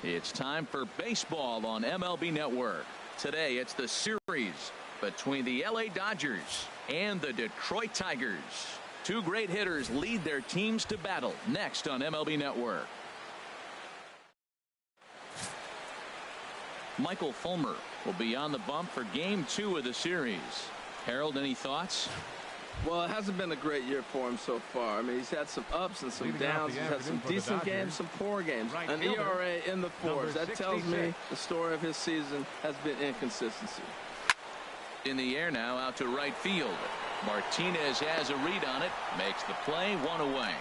It's time for baseball on MLB Network. Today it's the series between the LA Dodgers and the Detroit Tigers. Two great hitters lead their teams to battle next on MLB Network. Michael Fulmer will be on the bump for game 2 of the series. Harold, any thoughts? Well, it hasn't been a great year for him so far. I mean, he's had some ups and some downs. He's had some decent games, some poor games. An ERA in the 4s. That tells me the story of his season has been inconsistency. In the air now, out to right field. Martinez has a read on it, makes the play, 1 away.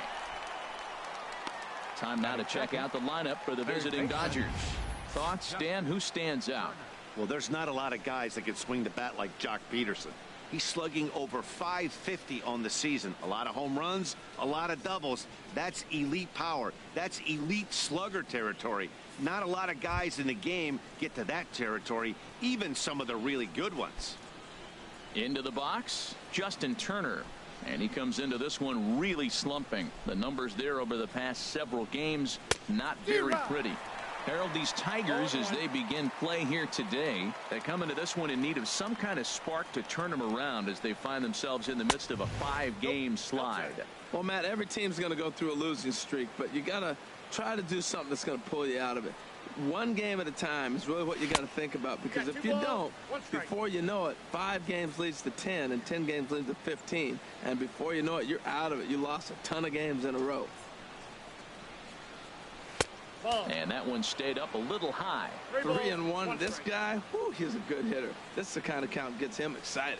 Time now to check out the lineup for the visiting Dodgers. Thoughts, Dan? Who stands out? Well, there's not a lot of guys that can swing the bat like Jock Peterson. He's slugging over .550 on the season. A lot of home runs, a lot of doubles. That's elite power. That's elite slugger territory. Not a lot of guys in the game get to that territory, even some of the really good ones. Into the box, Justin Turner. And he comes into this one really slumping. The numbers there over the past several games, not very pretty. Harold, these Tigers, as they begin play here today, they come into this one in need of some kind of spark to turn them around as they find themselves in the midst of a 5-game slide. Well, Matt, every team's going to go through a losing streak, but you got to try to do something that's going to pull you out of it. One game at a time is really what you got to think about, because if you don't, before you know it, 5 games leads to 10 and 10 games leads to 15, and before you know it, you're out of it. You lost a ton of games in a row. And that one stayed up a little high. 3-1. This guy, whew, he's a good hitter. This is the kind of count that gets him excited.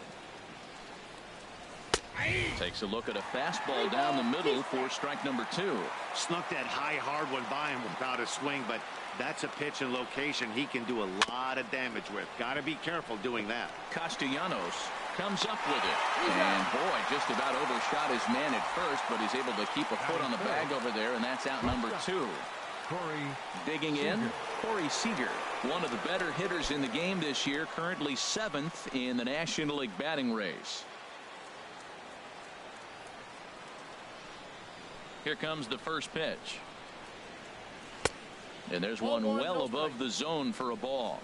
Takes a look at a fastball down the middle for strike number 2. Snuck that high, hard one by him without a swing, but that's a pitch and location he can do a lot of damage with. Got to be careful doing that. Castellanos comes up with it. And boy, just about overshot his man at first, but he's able to keep a foot on the bag over there, and that's out number 2. Digging in, Corey Seager, one of the better hitters in the game this year, currently 7th in the National League batting race. Here comes the first pitch. And there's one well above the zone for a ball.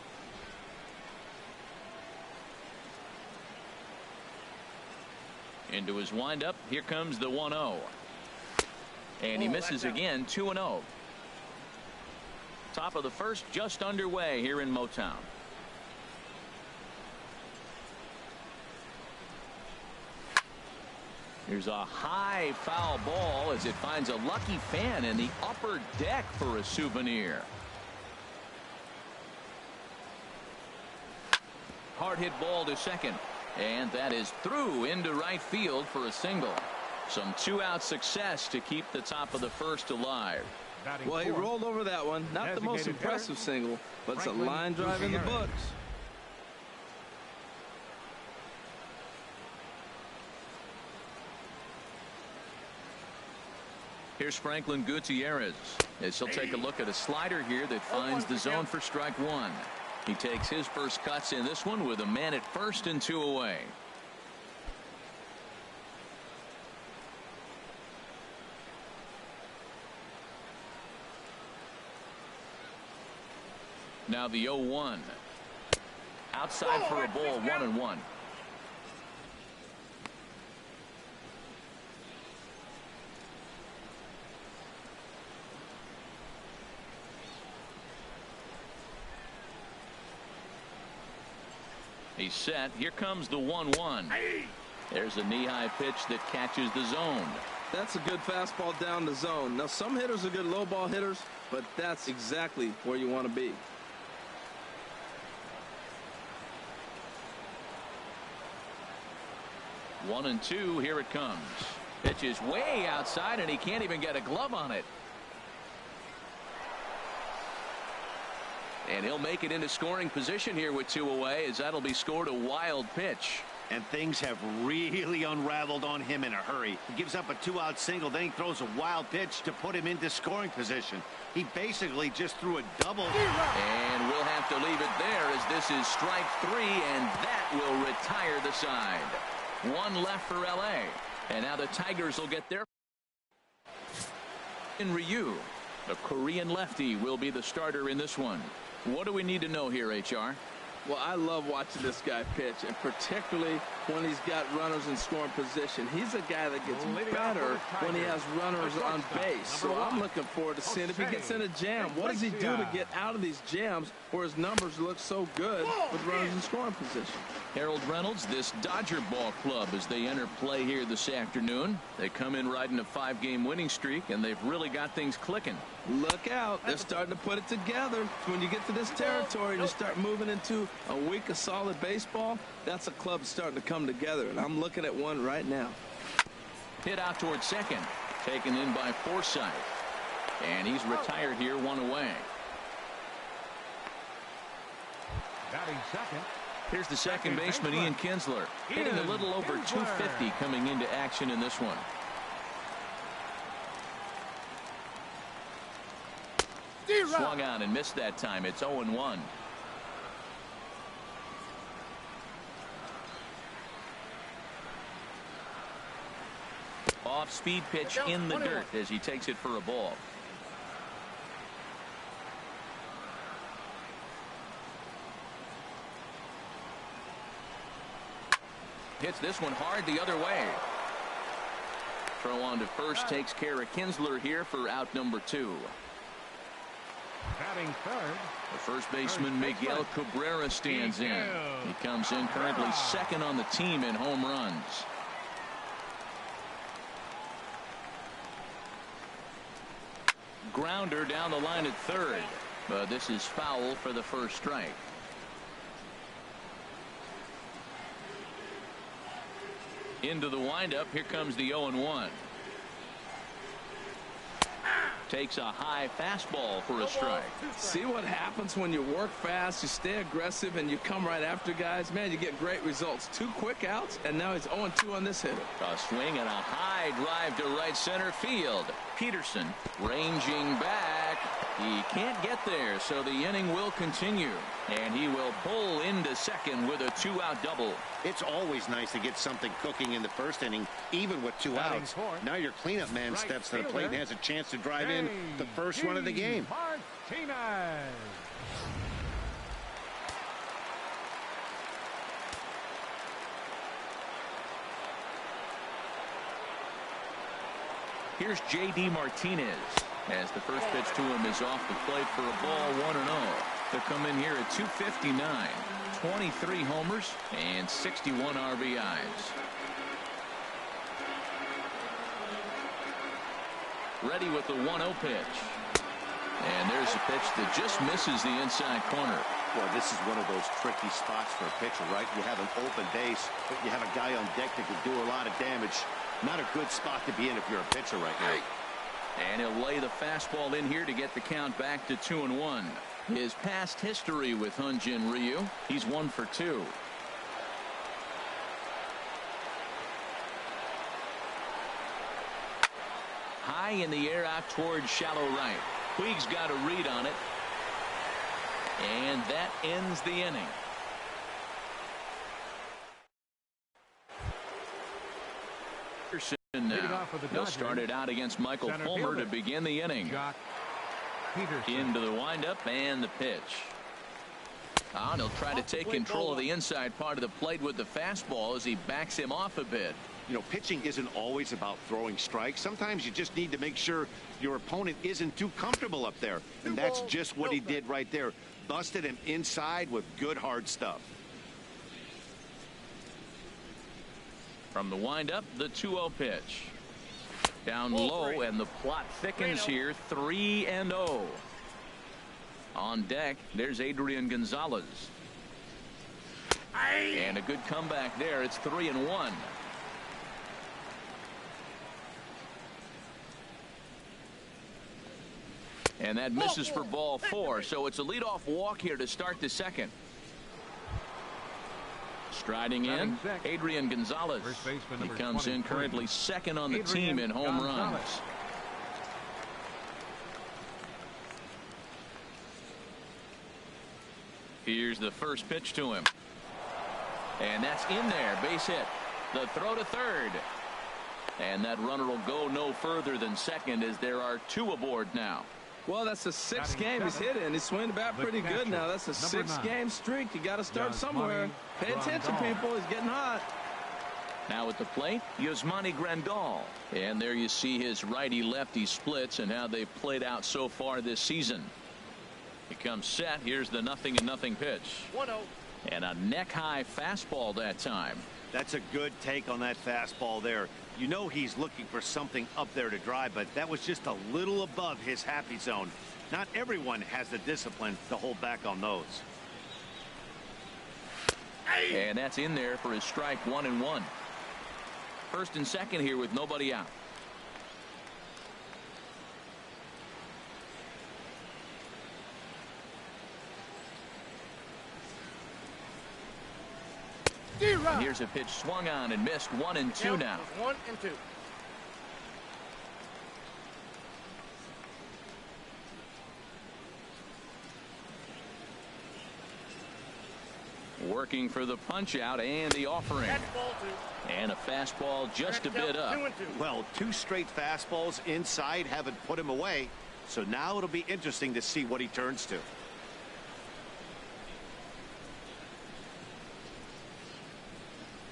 Into his windup, here comes the 1-0. And he misses again, 2-0. Top of the first just underway here in Motown. Here's a high foul ball as it finds a lucky fan in the upper deck for a souvenir. Hard hit ball to second, and that is through into right field for a single. Some 2-out success to keep the top of the first alive. Well, he rolled over that one. Not the most impressive single, but it's a line drive in the books. Here's Franklin Gutierrez as he'll take a look at a slider here that finds the zone for strike 1. He takes his first cuts in this one with a man at first and 2 away. Now the 0-1. Outside for a ball, 1-1. He's set. Here comes the 1-1. There's a knee-high pitch that catches the zone. That's a good fastball down the zone. Now, some hitters are good low ball hitters, but that's exactly where you want to be. One and 2. Here it comes. Pitch is way outside, and he can't even get a glove on it. And he'll make it into scoring position here with 2 away, as that'll be scored a wild pitch. And things have really unraveled on him in a hurry. He gives up a 2-out single, then he throws a wild pitch to put him into scoring position. He basically just threw a double. And we'll have to leave it there, as this is strike 3, and that will retire the side. 1 left for LA. And now the Tigers will get their in Ryu. The Korean lefty will be the starter in this one. What do we need to know here, HR? Well, I love watching this guy pitch, and particularly when he's got runners in scoring position. He's a guy that gets better when he has runners on base. So I'm looking forward to seeing if he gets in a jam. What does he do to get out of these jams where his numbers look so good with runners in scoring position? Harold Reynolds, this Dodger ball club, as they enter play here this afternoon. They come in riding a 5-game winning streak, and they've really got things clicking. Look out. They're starting to put it together. When you get to this territory and you start moving into a week of solid baseball, that's a club starting to come together, and I'm looking at one right now. Hit out towards second. Taken in by Forsythe. And he's retired here, 1 away. Batting second. Here's the second baseman, Ian Kinsler, hitting a little over 250 coming into action in this one. Swung out and missed that time. It's 0-1. Off-speed pitch in the dirt as he takes it for a ball. Hits this one hard the other way. Throw on to first takes care of Kinsler here for out number 2. Batting third. The first baseman Miguel Cabrera stands in. He comes in currently second on the team in home runs. Grounder down the line at third, but this is foul for the first strike. Into the windup. Here comes the 0-1. Takes a high fastball for a strike. See what happens when you work fast, you stay aggressive, and you come right after guys? Man, you get great results. 2 quick outs, and now he's 0-2 on this hitter. A swing and a high drive to right center field. Peterson ranging back. He can't get there, so the inning will continue. And he will pull into second with a 2-out double. It's always nice to get something cooking in the first inning, even with 2 outs. Now your cleanup man steps to the plate and has a chance to drive in the first run of the game. Martinez. Here's J.D. Martinez as the first pitch to him is off the plate for a ball, 1-0. They come in here at 259, 23 homers and 61 RBIs. Ready with the 1-0 pitch. And there's a pitch that just misses the inside corner. Well, this is one of those tricky spots for a pitcher, right? You have an open base, but you have a guy on deck that can do a lot of damage. Not a good spot to be in if you're a pitcher right now. And he'll lay the fastball in here to get the count back to 2-1. His past history with Hyun-Jin Ryu, he's 1 for 2. High in the air out towards shallow right. Puig's got a read on it. And that ends the inning. Now they'll start it out against Michael Fulmer to begin the inning. Into the windup and the pitch. They'll try to take control of the inside part of the plate with the fastball as he backs him off a bit. You know, pitching isn't always about throwing strikes. Sometimes you just need to make sure your opponent isn't too comfortable up there. And that's just what he did right there. Busted him inside with good hard stuff. From the windup, the 2-0 pitch. Down low, and the plot thickens here. 3-0. On deck, there's Adrian Gonzalez. And a good comeback there. It's 3-1. And that misses for ball 4. So it's a leadoff walk here to start the second. Striding in, Adrian Gonzalez. He comes in currently second on the team in home runs. Here's the first pitch to him. And that's in there, base hit. The throw to third. And that runner will go no further than second as there are 2 aboard now. Well, that's the sixth game he's hit in. He's swinging the bat pretty good now. That's a 6-game streak. You got to start somewhere. Pay attention, people. He's getting hot. Now at the plate, Yasmani Grandal. And there you see his righty-lefty splits and how they've played out so far this season. He comes set. Here's the 0-0 pitch. 1-0. And a neck-high fastball that time. That's a good take on that fastball there. You know he's looking for something up there to drive, but that was just a little above his happy zone. Not everyone has the discipline to hold back on those. And that's in there for his strike 1-1. First and second here with nobody out. And here's a pitch swung on and missed. 1-2 now. 1-2. Working for the punch out and the offering. And a fastball just a bit up. 2-2. Well, 2 straight fastballs inside haven't put him away. So now it'll be interesting to see what he turns to.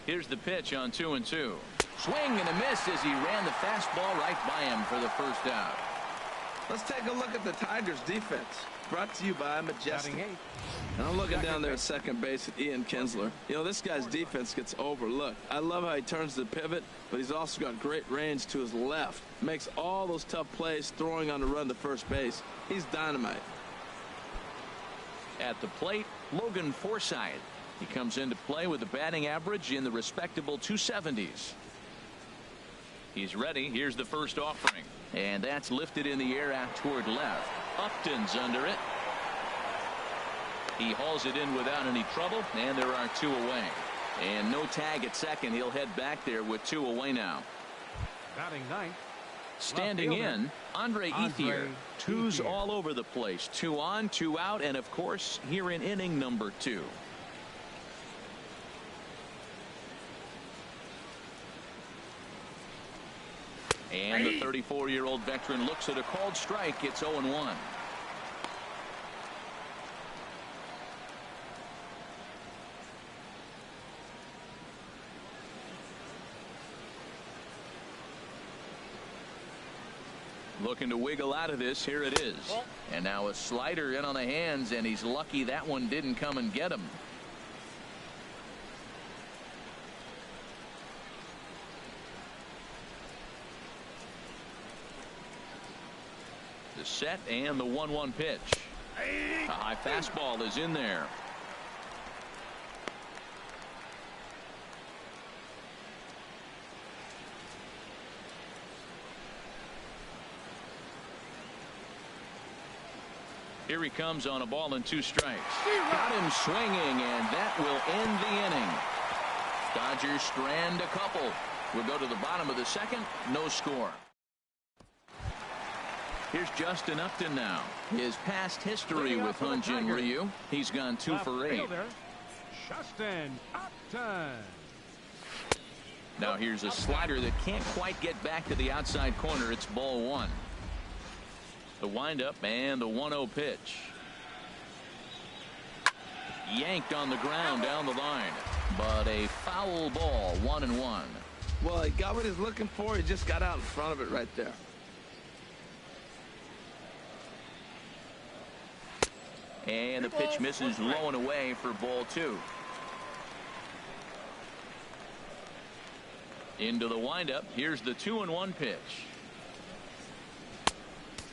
Here's the pitch on 2-2. Swing and a miss as he ran the fastball right by him for the first out. Let's take a look at the Tigers defense. Brought to you by Majestic. And I'm looking down there at second base at Ian Kinsler. You know, this guy's defense gets overlooked. I love how he turns the pivot, but he's also got great range to his left. Makes all those tough plays throwing on the run to first base. He's dynamite. At the plate, Logan Forsythe. He comes into play with a batting average in the respectable 270s. He's ready. Here's the first offering. And that's lifted in the air out toward left. Upton's under it. He hauls it in without any trouble, and there are 2 away. And no tag at second. He'll head back there with 2 away now. Batting ninth. Standing in, Andre Ethier. 2's all over the place. 2 on, 2 out, and of course, here in inning number 2. And the 34-year-old veteran looks at a called strike. It's 0-1. Looking to wiggle out of this. Here it is. And now a slider in on the hands, and he's lucky that one didn't come and get him. The set and the 1-1 pitch. A high fastball is in there. Here he comes on a ball and 2 strikes. Got him swinging, and that will end the inning. Dodgers strand a couple. We'll go to the bottom of the second. No score. Here's Justin Upton now. His past history with Hyun-Jin Ryu. He's gone 2 for 8. Justin Upton. Now here's a slider that can't quite get back to the outside corner. It's ball 1. The windup and the 1-0 pitch. Yanked on the ground down the line. But a foul ball. 1-1. Well, he got what he's looking for. He just got out in front of it right there. And the pitch misses low and away for ball 2. Into the windup. Here's the 2-1 pitch.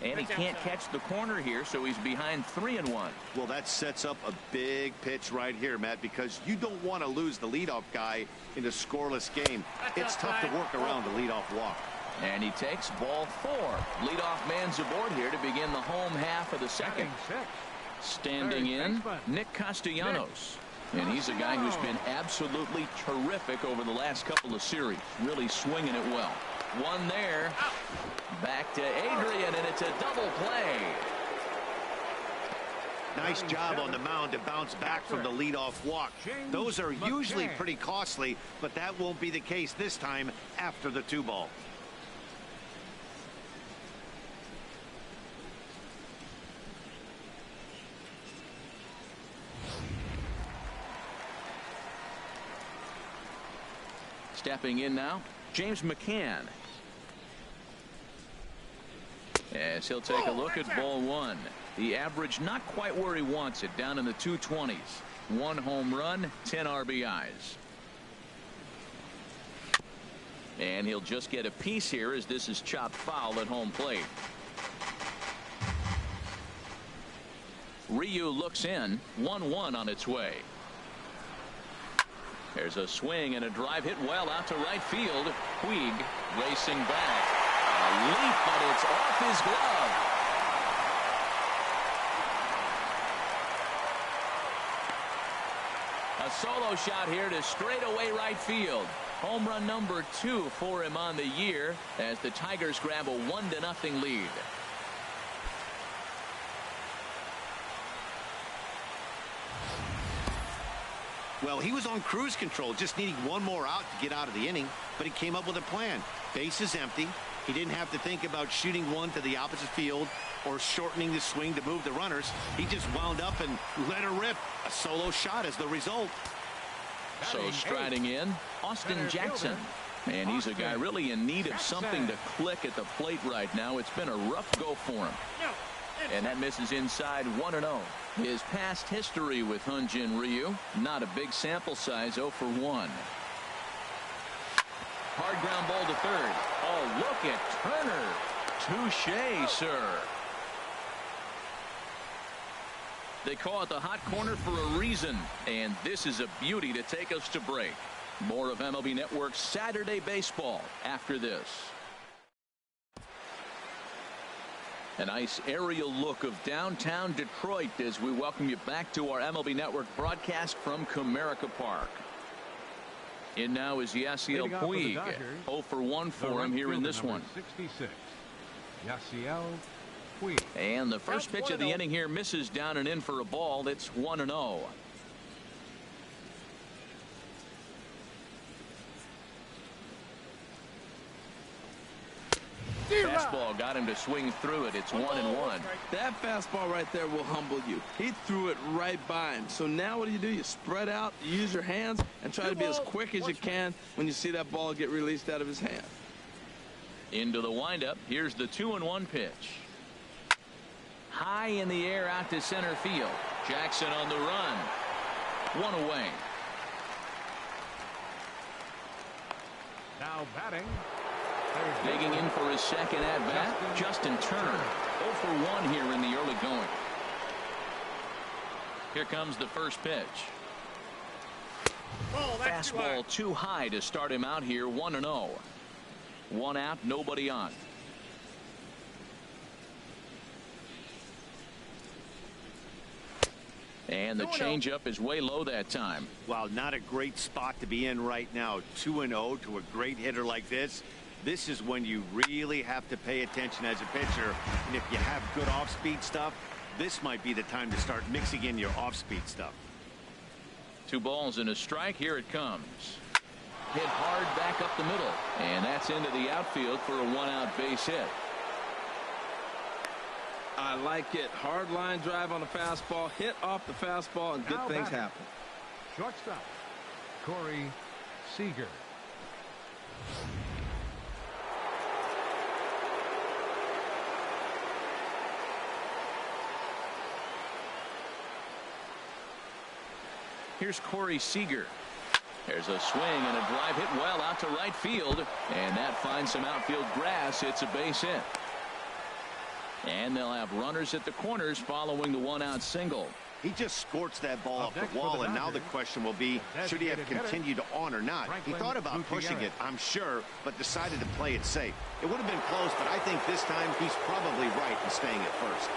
And he can't catch the corner here, so he's behind 3-1. Well, that sets up a big pitch right here, Matt, because you don't want to lose the leadoff guy in a scoreless game. It's tough to work around the leadoff walk. And he takes ball 4. Leadoff man's aboard here to begin the home half of the second. Standing in, Nick Castellanos. And he's a guy who's been absolutely terrific over the last couple of series. Really swinging it well. One there. Back to Adrian, and it's a double play. Nice job on the mound to bounce back from the leadoff walk. Those are usually pretty costly, but that won't be the case this time after the 2 ball. Stepping in now, James McCann. As he'll take a look at ball one. The average not quite where he wants it, down in the 220s. 1 home run, 10 RBIs. And he'll just get a piece here as this is chopped foul at home plate. Ryu looks in, 1-1 on its way. There's a swing and a drive hit well out to right field. Puig racing back. A leap, but it's off his glove. A solo shot here to straightaway right field. Home run number 2 for him on the year as the Tigers grab a 1-0 lead. Well, he was on cruise control, just needing one more out to get out of the inning, but he came up with a plan. Base is empty. He didn't have to think about shooting one to the opposite field or shortening the swing to move the runners. He just wound up and let her rip. A solo shot as the result. So striding in, Austin Jackson. And he's a guy really in need of something to click at the plate right now. It's been a rough go for him. And that misses inside 1-0. His past history with Hyun-Jin Ryu, not a big sample size, 0 for 1. Hard ground ball to third. Oh, look at Turner. Touche, sir. They call it the hot corner for a reason, and this is a beauty to take us to break. More of MLB Network's Saturday Baseball after this. A nice aerial look of downtown Detroit as we welcome you back to our MLB Network broadcast from Comerica Park. In now is Yasiel Puig. 0 for 1 for him here in this one. 66. Yasiel Puig. And the first pitch of the inning here misses down and in for a ball. It's 1-0. Fastball got him to swing through it. It's 1-1. That fastball right there will humble you. He threw it right by him. So now what do? You spread out, you use your hands, and try to be as quick as you can when you see that ball get released out of his hand. Into the windup. Here's the 2-1 pitch. High in the air out to center field. Jackson on the run. 1 away. Now batting. Digging in for his second at-bat, Justin Turner. 0 for 1 here in the early going. Here comes the first pitch. Fastball too high to start him out here. 1-0. 1 out, nobody on. And the changeup is way low that time. Well, not a great spot to be in right now. 2-0 to a great hitter like this. This is when you really have to pay attention as a pitcher. And if you have good off-speed stuff, this might be the time to start mixing in your off-speed stuff. 2 balls and a strike. Here it comes. Hit hard back up the middle. And that's into the outfield for a 1-out base hit. I like it. Hard line drive on the fastball. Hit off the fastball, and good things happen. Shortstop, Corey Seager. Here's Corey Seager. There's a swing and a drive hit well out to right field, and that finds some outfield grass. It's a base hit. And they'll have runners at the corners following the 1-out single. He just scorched that ball off the wall, and now the question will be, should he have continued on or not? He thought about pushing it, I'm sure, but decided to play it safe. It would have been close, but I think this time he's probably right in staying at first.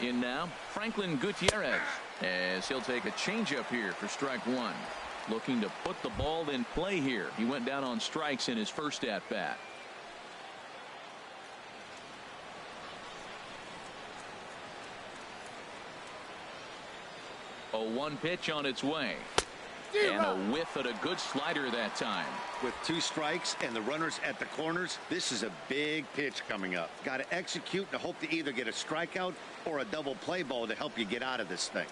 In now, Franklin Gutierrez, as he'll take a changeup here for strike 1. Looking to put the ball in play here. He went down on strikes in his first at-bat. 0-1 pitch on its way. And a whiff at a good slider that time. With 2 strikes and the runners at the corners, this is a big pitch coming up. Got to execute and hope to either get a strikeout or a double play ball to help you get out of this thing.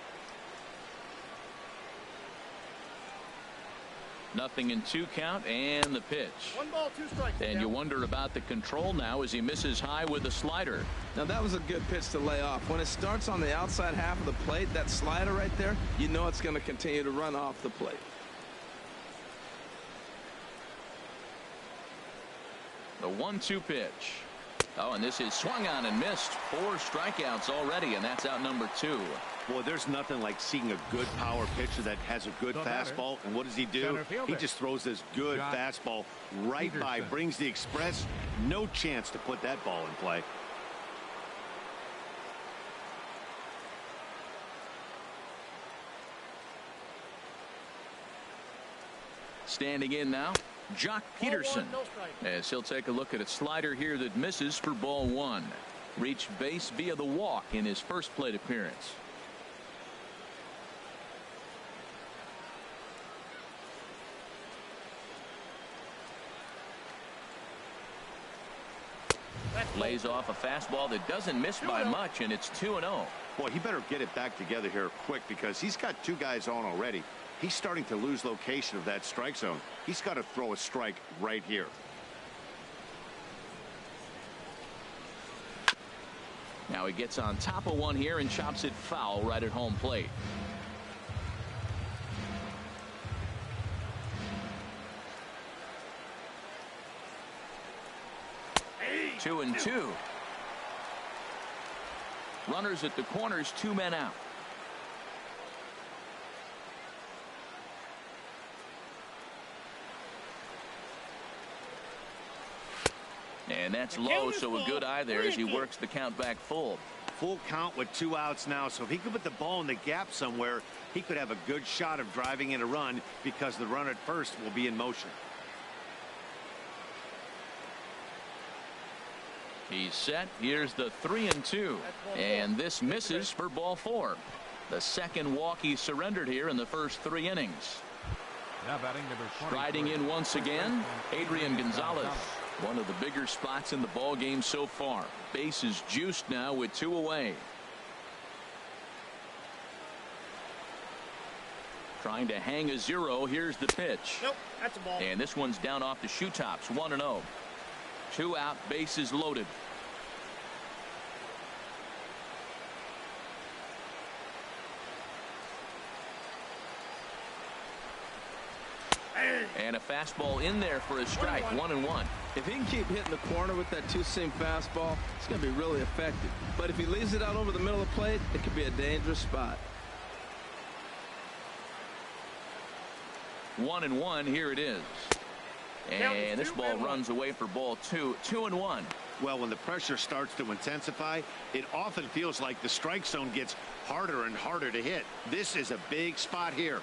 0-2 count and the pitch. 1 ball, 2 strikes. And you wonder about the control now as he misses high with the slider. Now that was a good pitch to lay off. When it starts on the outside half of the plate, that slider right there, you know it's going to continue to run off the plate. The 1-2 pitch. Oh, and this is swung on and missed. 4 strikeouts already, and that's out number 2. Boy, there's nothing like seeing a good power pitcher that has a good fastball. And what does he do? He just throws this good fastball right by, brings the express. No chance to put that ball in play. Standing in now, Jock Peterson, as he'll take a look at a slider here that misses for ball 1. Reached base via the walk in his first plate appearance. Lays off a fastball that doesn't miss by much, and it's 2-0. Boy, he better get it back together here quick because he's got 2 guys on already. He's starting to lose location of that strike zone. He's got to throw a strike right here. Now he gets on top of one here and chops it foul right at home plate. Hey, 2-2. Runners at the corners, 2 men out. And that's low, so a good eye there as he works the count back full. Full count with 2 outs now, so if he could put the ball in the gap somewhere, he could have a good shot of driving in a run because the runner at first will be in motion. He's set. Here's the 3-2, and this misses for ball 4. The second walk he surrendered here in the first 3 innings. Now batting number 20. Striding in once again, Adrian Gonzalez. One of the bigger spots in the ball game so far. Bases juiced now with 2 away. Trying to hang a 0. Here's the pitch. Nope, that's a ball. And this one's down off the shoe tops. 1-0. 2 out, bases loaded. And a fastball in there for a strike. 1-1. If he can keep hitting the corner with that 2-seam fastball, it's going to be really effective. But if he leaves it out over the middle of the plate, it could be a dangerous spot. 1-1. Here it is. And this ball runs away for ball 2. 2-1. Well, when the pressure starts to intensify, it often feels like the strike zone gets harder and harder to hit. This is a big spot here.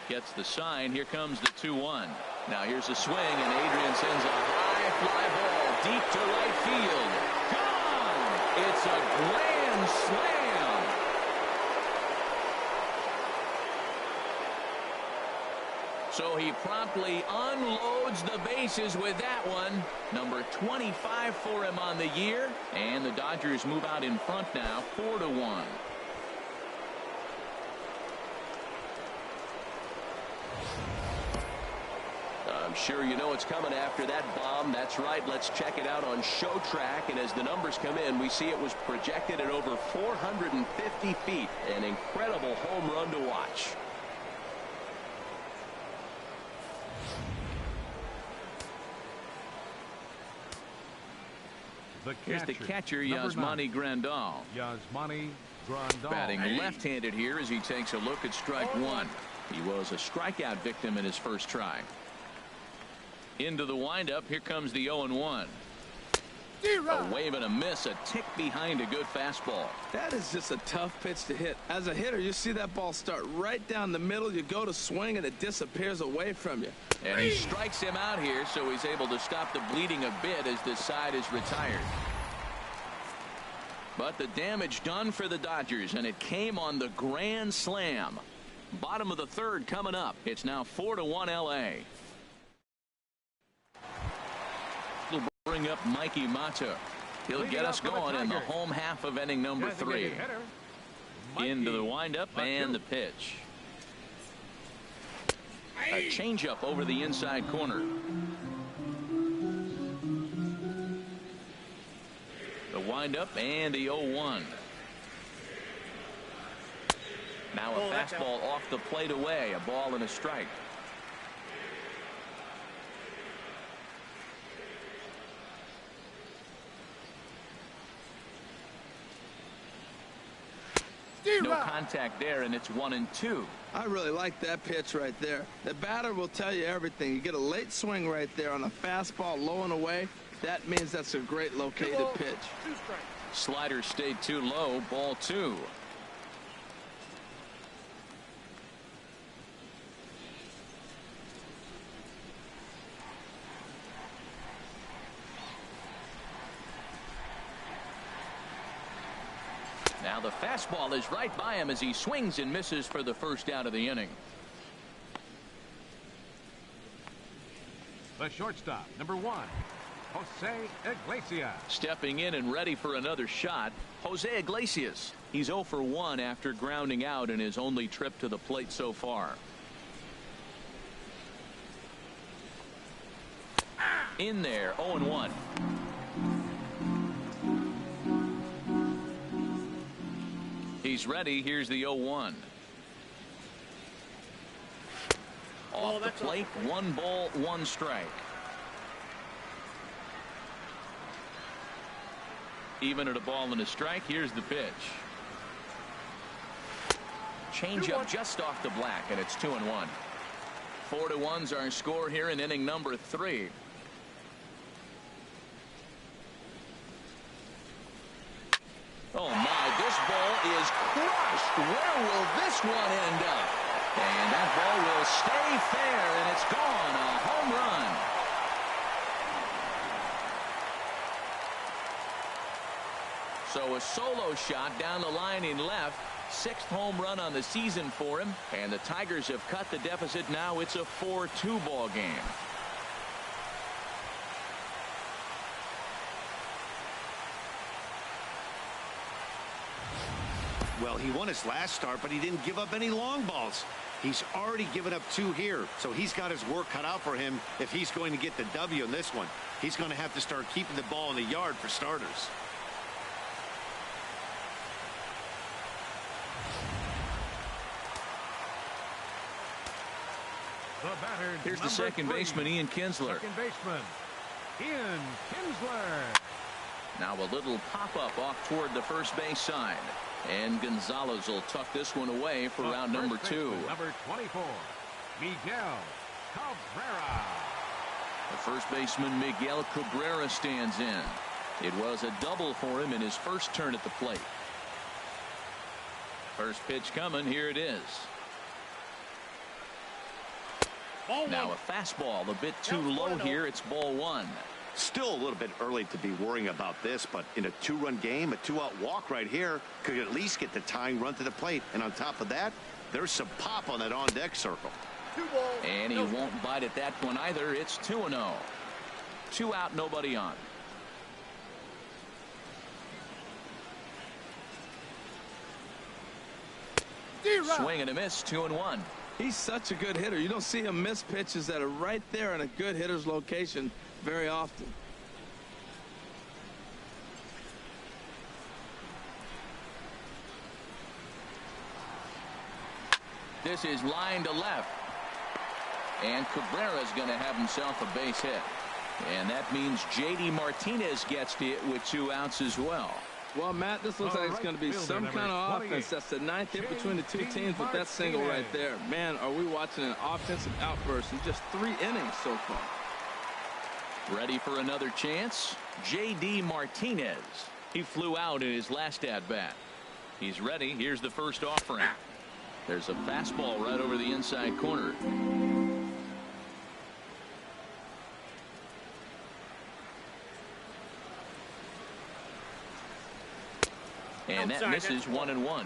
Gets the sign. Here comes the 2-1. Now here's a swing, and Adrian sends a high fly ball deep to right field. Gone! It's a grand slam. So he promptly unloads the bases with that one. Number 25 for him on the year, and the Dodgers move out in front now, 4-1. I'm sure you know what's coming after that bomb. That's right. Let's check it out on Show Track. And as the numbers come in, we see it was projected at over 450 feet. An incredible home run to watch. Here's the catcher, Yasmani Grandal. Yasmani Grandal. Batting left-handed here as he takes a look at strike 1. He was a strikeout victim in his first try. Into the windup. Here comes the 0-1. A wave and a miss, a tick behind a good fastball. That is just a tough pitch to hit. As a hitter, you see that ball start right down the middle. You go to swing, and it disappears away from you. And he strikes him out here, so he's able to stop the bleeding a bit as this side is retired. But the damage done for the Dodgers, and it came on the grand slam. Bottom of the 3rd coming up. It's now 4-1 L.A. We'll bring up Mikey Mata. He'll get us going in the home half of inning number 3. Into the windup and the pitch. A changeup over the inside corner. The windup and the 0-1. Now a fastball off the plate away. A ball and a strike. No contact there, and it's 1-2. I really like that pitch right there. The batter will tell you everything. You get a late swing right there on a fastball low and away. That means that's a great located pitch. Slider stayed too low. Ball 2. Now the fastball is right by him as he swings and misses for the first out of the inning. The shortstop, number 1, Jose Iglesias. Stepping in and ready for another shot, Jose Iglesias. He's 0 for 1 after grounding out in his only trip to the plate so far. In there, 0-1. He's ready. Here's the 0-1. Off the plate, 1 ball, 1 strike. Even at a ball and a strike. Here's the pitch. Change up just off the black, and it's 2-1. 4-1's our score here in inning number 3. Oh my, this ball is crushed. Where will this one end up? And that ball will stay fair, and it's gone. A home run. So a solo shot down the line in left. 6th home run on the season for him. And the Tigers have cut the deficit. Now it's a 4-2 ball game. Well, he won his last start, but he didn't give up any long balls. He's already given up 2 here, so he's got his work cut out for him if he's going to get the W in this one. He's going to have to start keeping the ball in the yard for starters. The batter, here's the second baseman, Ian Kinsler. Second baseman, Ian Kinsler. Now a little pop-up off toward the first base side. And Gonzalez will tuck this one away for round number 2. Number 24, Miguel Cabrera. The first baseman, Miguel Cabrera, stands in. It was a double for him in his first turn at the plate. First pitch coming. Here it is. Now a fastball a bit too low here. It's ball 1. Still a little bit early to be worrying about this, but in a 2-run game, a 2-out walk right here could at least get the tying run to the plate. And on top of that, there's some pop on that on-deck circle. And he won't bite at that one either. It's 2-0. 2 out, nobody on. Swing and a miss. 2-1. He's such a good hitter. You don't see him miss pitches that are right there in a good hitter's location very often. This is line to left. And Cabrera's going to have himself a base hit. And that means J.D. Martinez gets to it with 2 outs as well. Well, Matt, this looks like it's going to be some kind of offense. That's the 9th hit between the 2 teams with that single right there. Man, are we watching an offensive outburst in just 3 innings so far. Ready for another chance? J.D. Martinez. He flew out in his last at-bat. He's ready. Here's the first offering. There's a fastball right over the inside corner. And that misses 1-1.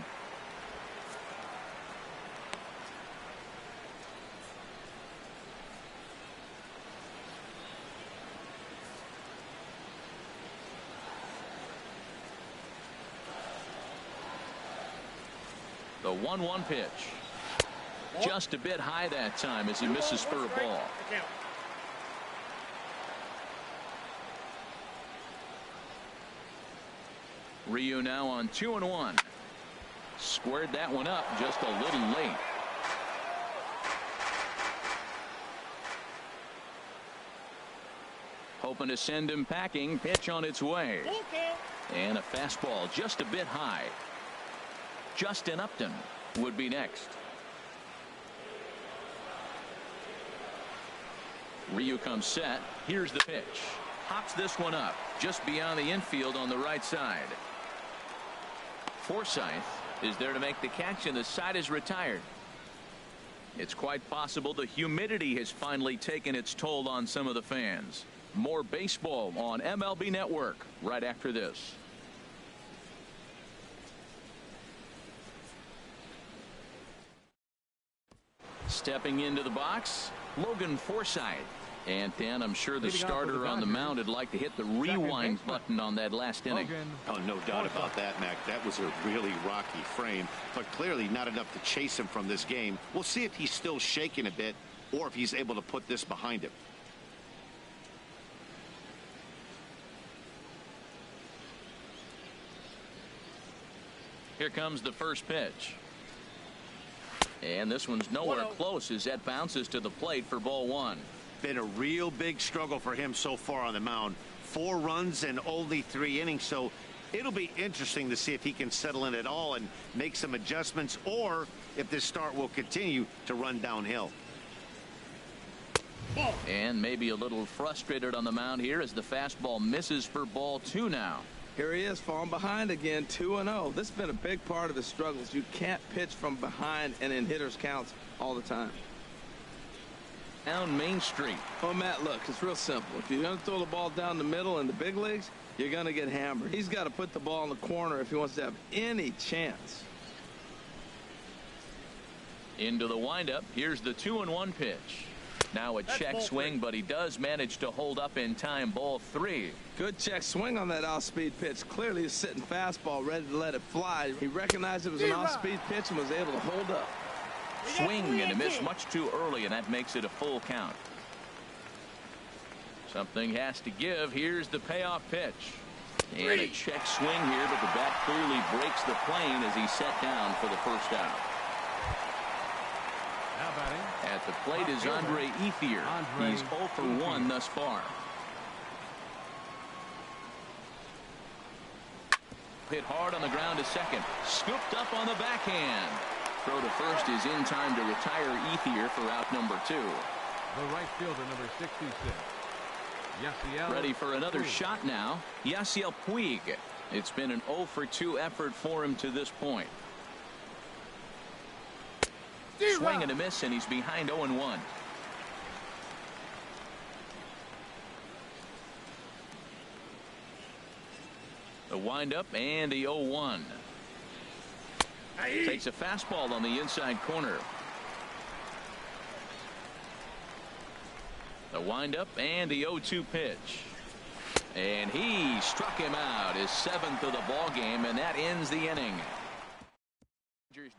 1-1 pitch. Just a bit high that time as he misses for a ball. Ryu now on 2-1. Squared that one up just a little late. Hoping to send him packing. Pitch on its way. And a fastball just a bit high. Justin Upton would be next. Ryu comes set. Here's the pitch. Hops this one up just beyond the infield on the right side. Forsythe is there to make the catch, and the side is retired. It's quite possible the humidity has finally taken its toll on some of the fans. More baseball on MLB Network right after this. Stepping into the box, Logan Forsythe. And Dan, I'm sure the starter on the mound would like to hit the rewind button on that last inning. Oh, no doubt about that, Mac. That was a really rocky frame, but clearly not enough to chase him from this game. We'll see if he's still shaking a bit or if he's able to put this behind him. Here comes the first pitch. And this one's nowhere close as that bounces to the plate for ball one. Been a real big struggle for him so far on the mound. 4 runs in only 3 innings, so it'll be interesting to see if he can settle in at all and make some adjustments, or if this start will continue to run downhill. And maybe a little frustrated on the mound here as the fastball misses for ball 2 now. Here he is, falling behind again, 2-0. This has been a big part of his struggles. You can't pitch from behind and in hitters counts all the time. Down Main Street. Oh, Matt, look, it's real simple. If you're going to throw the ball down the middle in the big leagues, you're going to get hammered. He's got to put the ball in the corner if he wants to have any chance. Into the windup. Here's the 2-1 pitch. Now a check swing, but he does manage to hold up in time. Ball 3. Good check swing on that off-speed pitch. Clearly he's sitting fastball, ready to let it fly. He recognized it was an off-speed pitch and was able to hold up. Swing and a miss much too early, and that makes it a full count. Something has to give. Here's the payoff pitch. And a check swing here, but the bat clearly breaks the plane as he's set down for the first out. At the plate is Andre Ethier. He's 0 for 1 thus far. Hit hard on the ground to second. Scooped up on the backhand. Throw to first is in time to retire Ethier for out number 2. The right fielder, number 66. Yasiel Ready for another shot now. Yasiel Puig. It's been an 0 for 2 effort for him to this point. Swing and a miss, and he's behind 0-1. The windup and the 0-1. Takes a fastball on the inside corner. The windup and the 0-2 pitch. And he struck him out, his 7th of the ball game, and that ends the inning.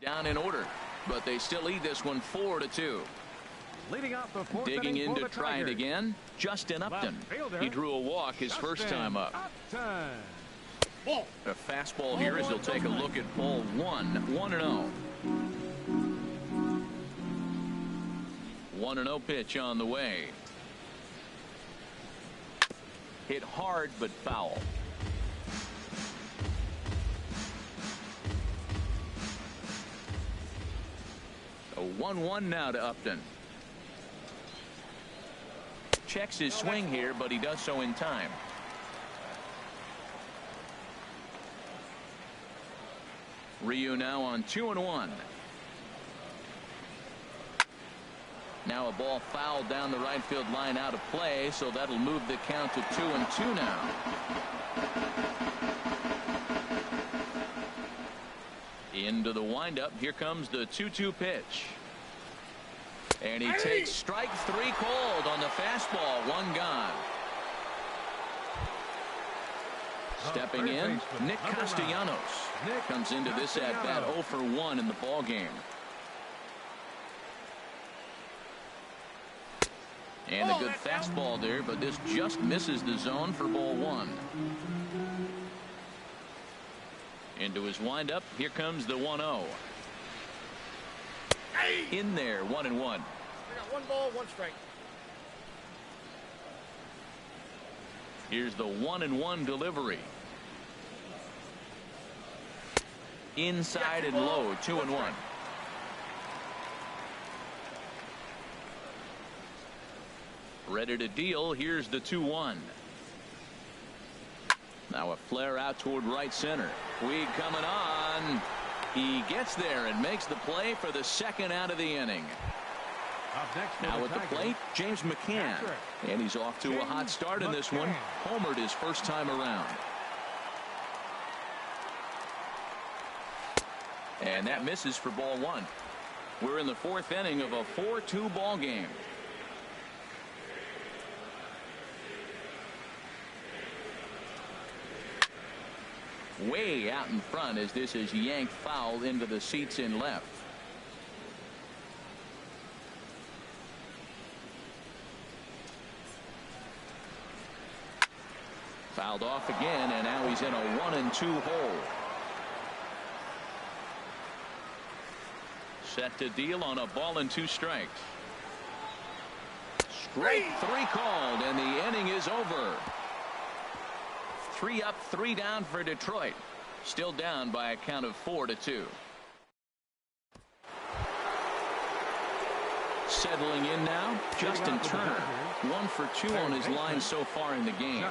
Down in order, but they still lead this one 4-2. leading out the 4th Digging inning in for to the try it Tigers. again. Justin Upton. He drew a walk his first time up. A fastball here as he'll take a look at ball 1. 1-0. 1-0 pitch on the way. Hit hard but foul. A 1-1 now to Upton. Checks his swing here, but he does so in time. Ryu now on 2-1. Now a ball fouled down the right field line out of play, so that'll move the count to 2-2 now. Into the windup. Here comes the 2-2 pitch. And he takes strike 3 called on the fastball. 1 gone. Stepping in, Nick Castellanos comes into this at-bat 0 for 1 in the ball game. And a good fastball there, but this just misses the zone for ball 1. Into his windup, here comes the 1-0. In there, 1-1. I got 1 ball, 1 strike. Here's the 1-1 delivery. Inside and low, 2-1. Ready to deal. Here's the 2-1. Now a flare out toward right center. Weed coming on. He gets there and makes the play for the second out of the inning. Now at the plate, James McCann. And he's off to a hot start in this one. Homered his first time around. And that misses for ball 1. We're in the 4th inning of a 4-2 ball game. Way out in front as this is yanked foul into the seats in left. Fouled off again, and now he's in a 1-2 hole. Set to deal on a ball and 2 strikes. Strike 3 called, and the inning is over. 3 up, 3 down for Detroit. Still down by a count of 4-2. Settling in now, Justin Turner. 1 for 2 on his line so far in the game.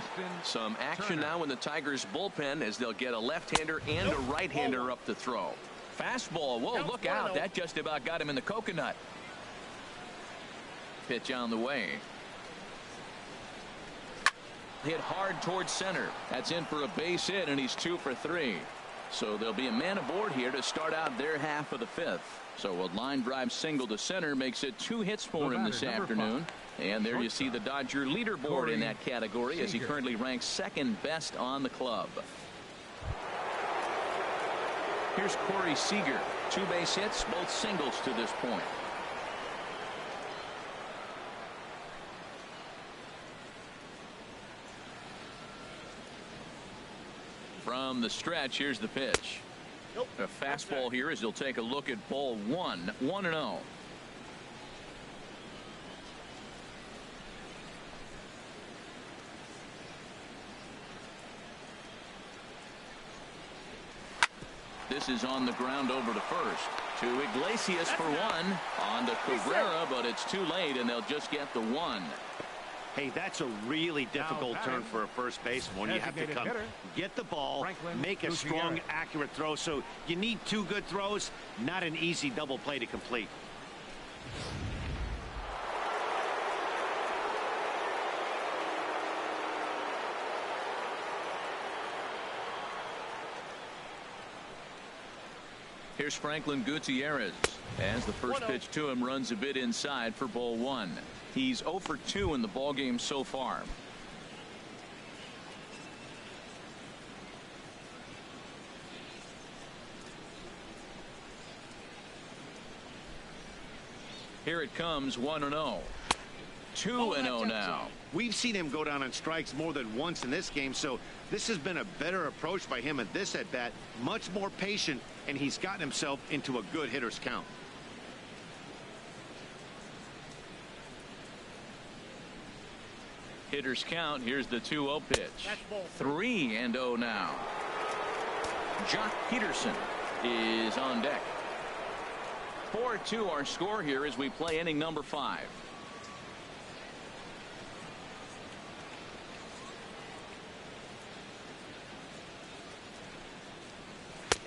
Some action now in the Tigers bullpen as they'll get a left-hander and a right-hander up to throw. Fastball. Whoa, look out. That just about got him in the coconut. Pitch on the way. Hit hard towards center. That's in for a base hit, and he's 2 for 3. So there'll be a man aboard here to start out their half of the 5th. So a line drive single to center makes it 2 hits for him this afternoon. And there you see the Dodger leaderboard in that category as he currently ranks 2nd best on the club. Here's Corey Seager. 2 base hits, both singles to this point. From the stretch, here's the pitch. A fastball here as he'll take a look at ball 1. 1-0. This is on the ground over to first. To Iglesias for 1. On to Cabrera, but it's too late, and they'll just get the 1. Hey, that's a really difficult turn for a first baseman when you have to come get the ball, make a strong, accurate throw. So you need 2 good throws, not an easy double play to complete. Here's Franklin Gutierrez as the first pitch to him runs a bit inside for ball 1. He's 0 for 2 in the ball game so far. Here it comes, 1-0. 2-0 now. We've seen him go down on strikes more than once in this game, so this has been a better approach by him at this at bat. Much more patient, and he's gotten himself into a good hitter's count. Hitters count. Here's the 2-0 pitch. 3-0 now. Jock Peterson is on deck. 4-2 our score here as we play inning number 5.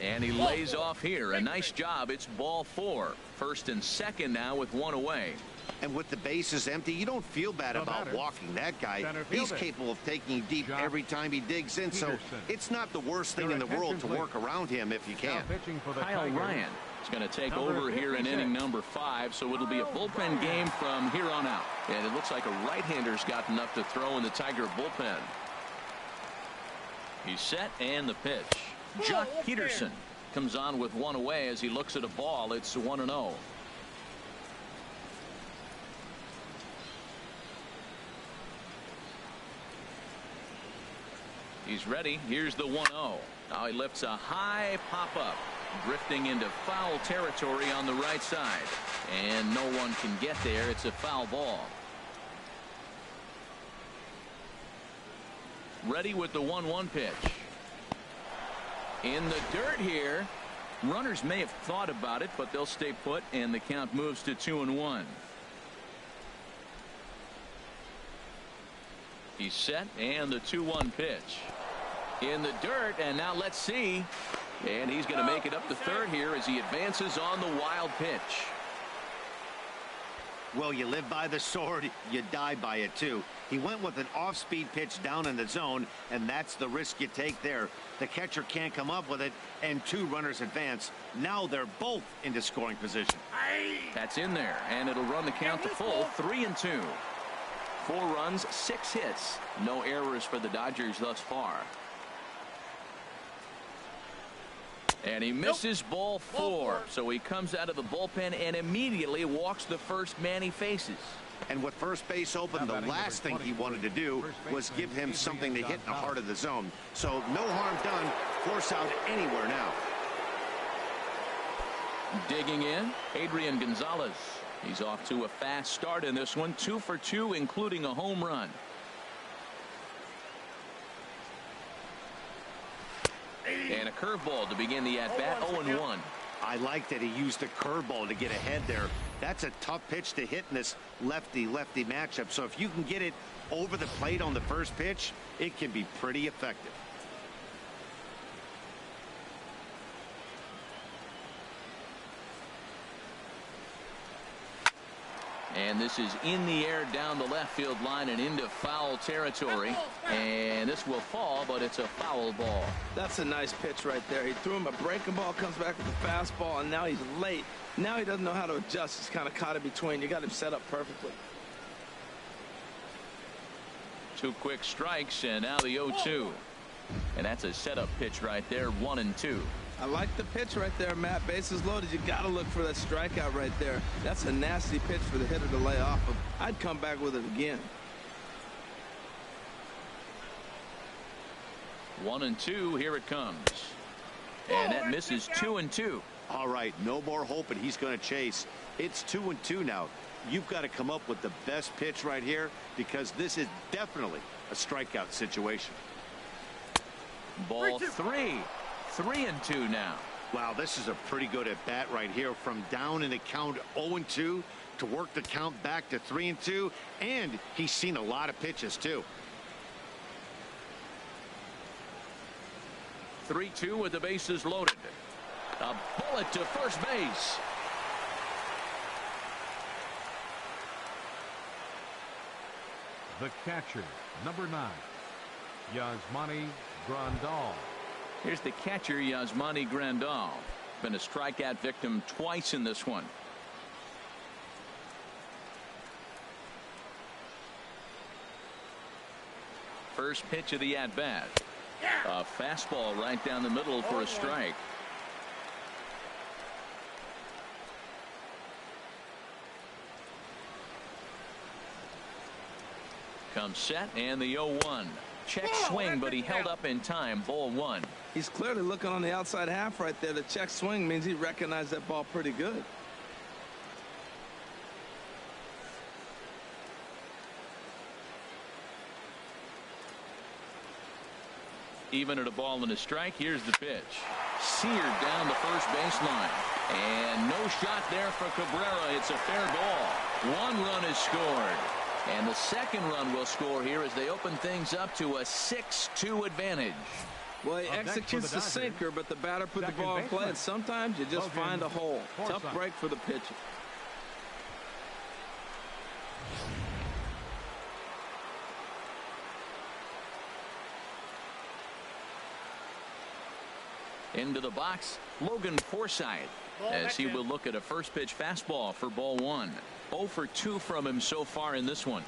And he lays off here. A nice job. It's ball 4. First and second now with 1 away. And with the bases empty, you don't feel bad about walking that guy. He's capable of taking deep every time he digs in, so it's not the worst thing in the world to work around him if you can. Kyle Ryan is going to take over here in inning number 5, so it'll be a bullpen game from here on out. And it looks like a right-hander's got enough to throw in the Tiger bullpen. He's set, and the pitch. Jock Peterson comes on with one away as he looks at a ball. It's 1-0. He's ready. Here's the 1-0. Now he lifts a high pop-up, drifting into foul territory on the right side, and no one can get there. It's a foul ball. Ready with the 1-1 pitch. In the dirt here. Runners may have thought about it, but they'll stay put, and the count moves to 2-1. He's set, and the 2-1 pitch. In the dirt, and now let's see. And he's going to make it up to third here as he advances on the wild pitch. Well, you live by the sword, you die by it too. He went with an off-speed pitch down in the zone, and that's the risk you take there. The catcher can't come up with it, and two runners advance. Now they're both into scoring position. That's in there, and it'll run the count to full, 3-2. 4 runs, 6 hits. No errors for the Dodgers thus far. And he misses ball 4. So he comes out of the bullpen and immediately walks the first man he faces. And with first base open, the last thing he wanted to do was give him something to hit in the heart of the zone. So no harm done. Force out anywhere now. Digging in, Adrian Gonzalez. He's off to a fast start in this one, 2 for 2, including a home run. And a curveball to begin the at-bat, 0-1. I like that he used the curveball to get ahead there. That's a tough pitch to hit in this lefty-lefty matchup. So if you can get it over the plate on the first pitch, it can be pretty effective. And this is in the air down the left field line and into foul territory. And this will fall, but it's a foul ball. That's a nice pitch right there. He threw him a breaking ball, comes back with a fastball, and now he's late. Now he doesn't know how to adjust. He's kind of caught in between. You got him set up perfectly. 2 quick strikes, and now the 0-2. And that's a setup pitch right there, 1-2. I like the pitch right there, Matt. Bases loaded. You got to look for that strikeout right there. That's a nasty pitch for the hitter to lay off of. I'd come back with it again. 1-2. Here it comes. And that misses 2-2. All right, no more hoping he's going to chase. It's 2-2 now. You've got to come up with the best pitch right here because this is definitely a strikeout situation. Ball 3. 3-2 now. Wow, this is a pretty good at bat right here, from down in the count 0-2 to work the count back to 3-2, and he's seen a lot of pitches too. 3-2 with the bases loaded. A bullet to first base. The catcher, number 9, Yasmani Grandal. Here's the catcher, Yasmani Grandal. Been a strikeout victim twice in this one. First pitch of the at-bat. A fastball right down the middle for a strike. Comes set, and the 0-1. Check swing, but he held up in time. Ball 1. He's clearly looking on the outside half right there. The check swing means he recognized that ball pretty good. Even at a ball and a strike. Here's the pitch. Seared down the first baseline. And no shot there for Cabrera. It's a fair ball. 1 run is scored. And the second run will score here as they open things up to a 6-2 advantage. Well, he executes the sinker, but the batter put the ball in play, and sometimes you just find a hole. Tough break for the pitcher. Into the box, Logan Forsythe, as he will look at a first pitch fastball for ball 1. 0 for 2 from him so far in this one.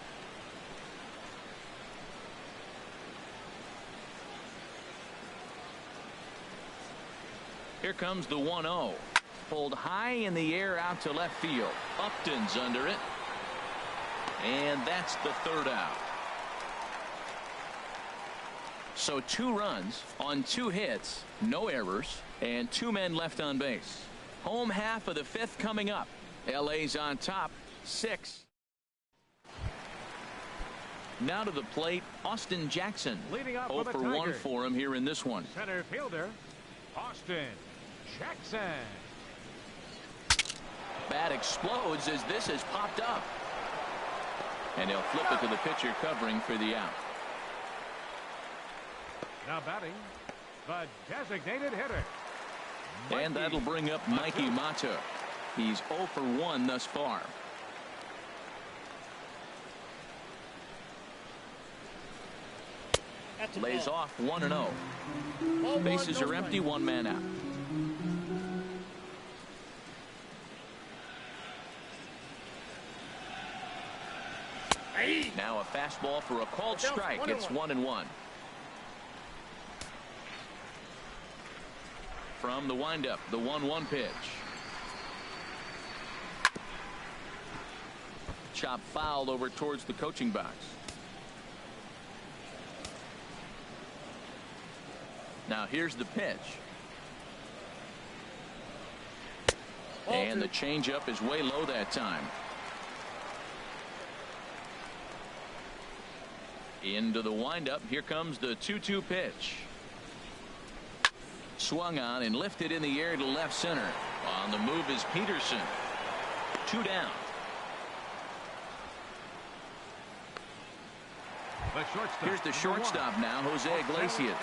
Here comes the 1-0. Pulled high in the air out to left field. Upton's under it. And that's the third out. So 2 runs on 2 hits, no errors, and 2 men left on base. Home half of the 5th coming up. LA's on top, 6. Now to the plate, Austin Jackson. Leading up 0 for for the 1 Tigers. for him here in this one. Center fielder, Austin Jackson. Bat explodes as this has popped up. And he'll flip it to the pitcher covering for the out. Now batting, the designated hitter. And that'll bring up Mikey Mata. He's 0 for 1 thus far. Lays off 1-0. Bases are empty, 1 man out. Now a fastball for a called strike. It's 1-1. From the windup, the 1-1 pitch. Chop fouled over towards the coaching box. Now here's the pitch. And the changeup is way low that time. Into the windup. Here comes the 2-2 pitch. Swung on and lifted in the air to left center. On the move is Peterson. 2 down. Here's the shortstop now, Jose Iglesias.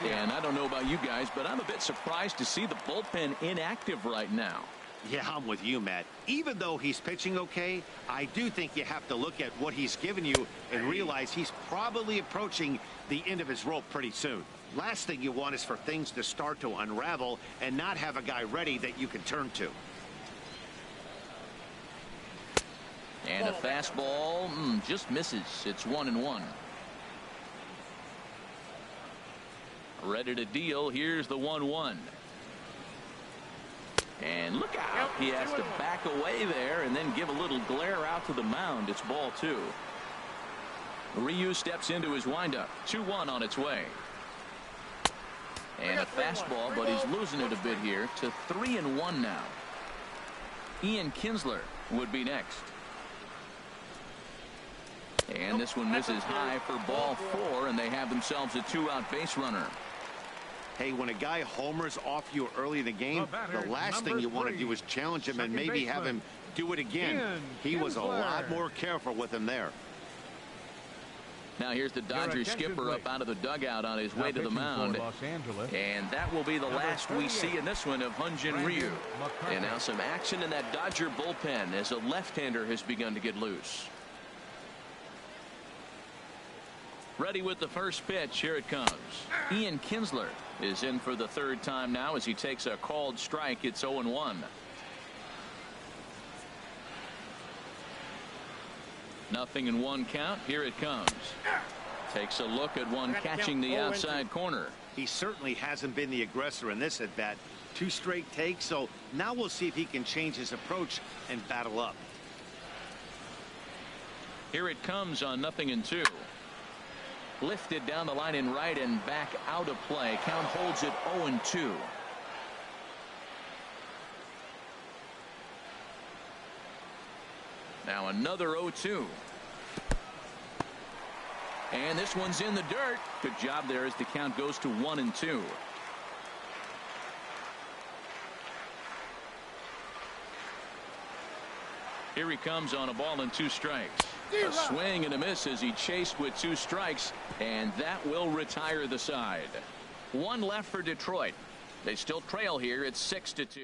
And I don't know about you guys, but I'm a bit surprised to see the bullpen inactive right now. Yeah, I'm with you, Matt. Even though he's pitching okay, I do think you have to look at what he's given you and realize he's probably approaching the end of his rope pretty soon. Last thing you want is for things to start to unravel and not have a guy ready that you can turn to. And a fastball just misses. It's 1-1. Ready to deal. Here's the 1-1. And look out. He has to back away there and then give a little glare out to the mound. It's ball 2. Ryu steps into his windup. 2-1 on its way. And a fastball, but he's losing it a bit here to 3-1 now. Ian Kinsler would be next. And this one misses high for ball 4, and they have themselves a 2-out base runner. Hey, when a guy homers off you early in the game, the last thing you want to do is challenge him and maybe have him do it again. He was a lot more careful with him there. Now here's the Dodgers skipper up out of the dugout on his way to the mound. And that will be the last we see in this one of Hyun-Jin Ryu. And now some action in that Dodger bullpen as a left-hander has begun to get loose. Ready with the first pitch. Here it comes. Ian Kinsler is in for the 3rd time now as he takes a called strike. It's 0-1. Nothing in 1 count. Here it comes. Takes a look at one catching the outside corner. He certainly hasn't been the aggressor in this at bat. 2 straight takes, so now we'll see if he can change his approach and battle up. Here it comes on 0-2. Lifted down the line in right and back out of play. Count holds it 0-2. Now another 0-2. And this one's in the dirt. Good job there as the count goes to 1-2. Here he comes on a ball and 2 strikes. A swing and a miss as he chased with 2 strikes, and that will retire the side. 1 left for Detroit. They still trail here. It's 6-2.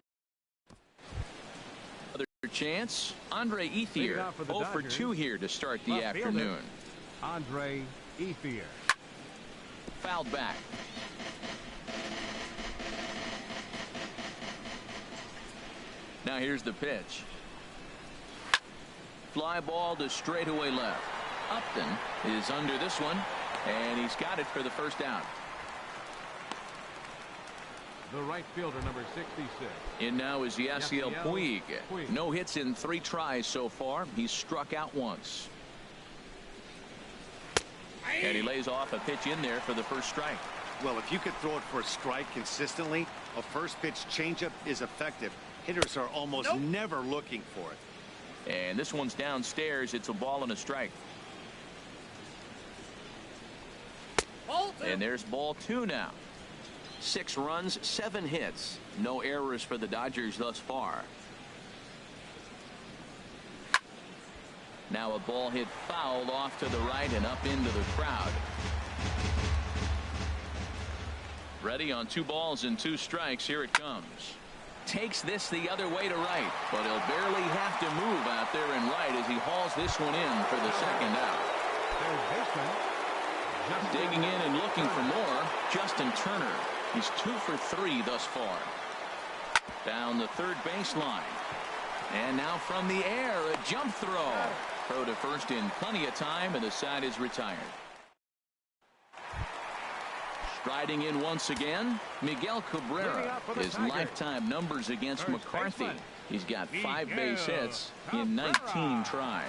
Another chance. Andre Ethier 0 for 2 here to start the afternoon. Andre Ethier. Fouled back. Now here's the pitch. Fly ball to straightaway left. Upton is under this one, and he's got it for the 1st out. The right fielder, number 66. In now is Yasiel Puig. No hits in 3 tries so far. He's struck out once. And he lays off a pitch in there for the first strike. Well, if you could throw it for a strike consistently, a first pitch changeup is effective. Hitters are almost never looking for it. And this one's downstairs. It's a ball and a strike. And there's ball 2 now. 6 runs, 7 hits. No errors for the Dodgers thus far. Now a ball hit foul off to the right and up into the crowd. Ready on 2 balls and 2 strikes. Here it comes. Takes this the other way to right, but he'll barely have to move out there and right as he hauls this one in for the second out. Digging in and looking for more, Justin Turner. He's 2 for 3 thus far. Down the third baseline. And now from the air, a jump throw. Throw to first in plenty of time, and the side is retired. Striding in once again, Miguel Cabrera. His lifetime numbers against McCarthy. He's got 5 base hits in 19 tries.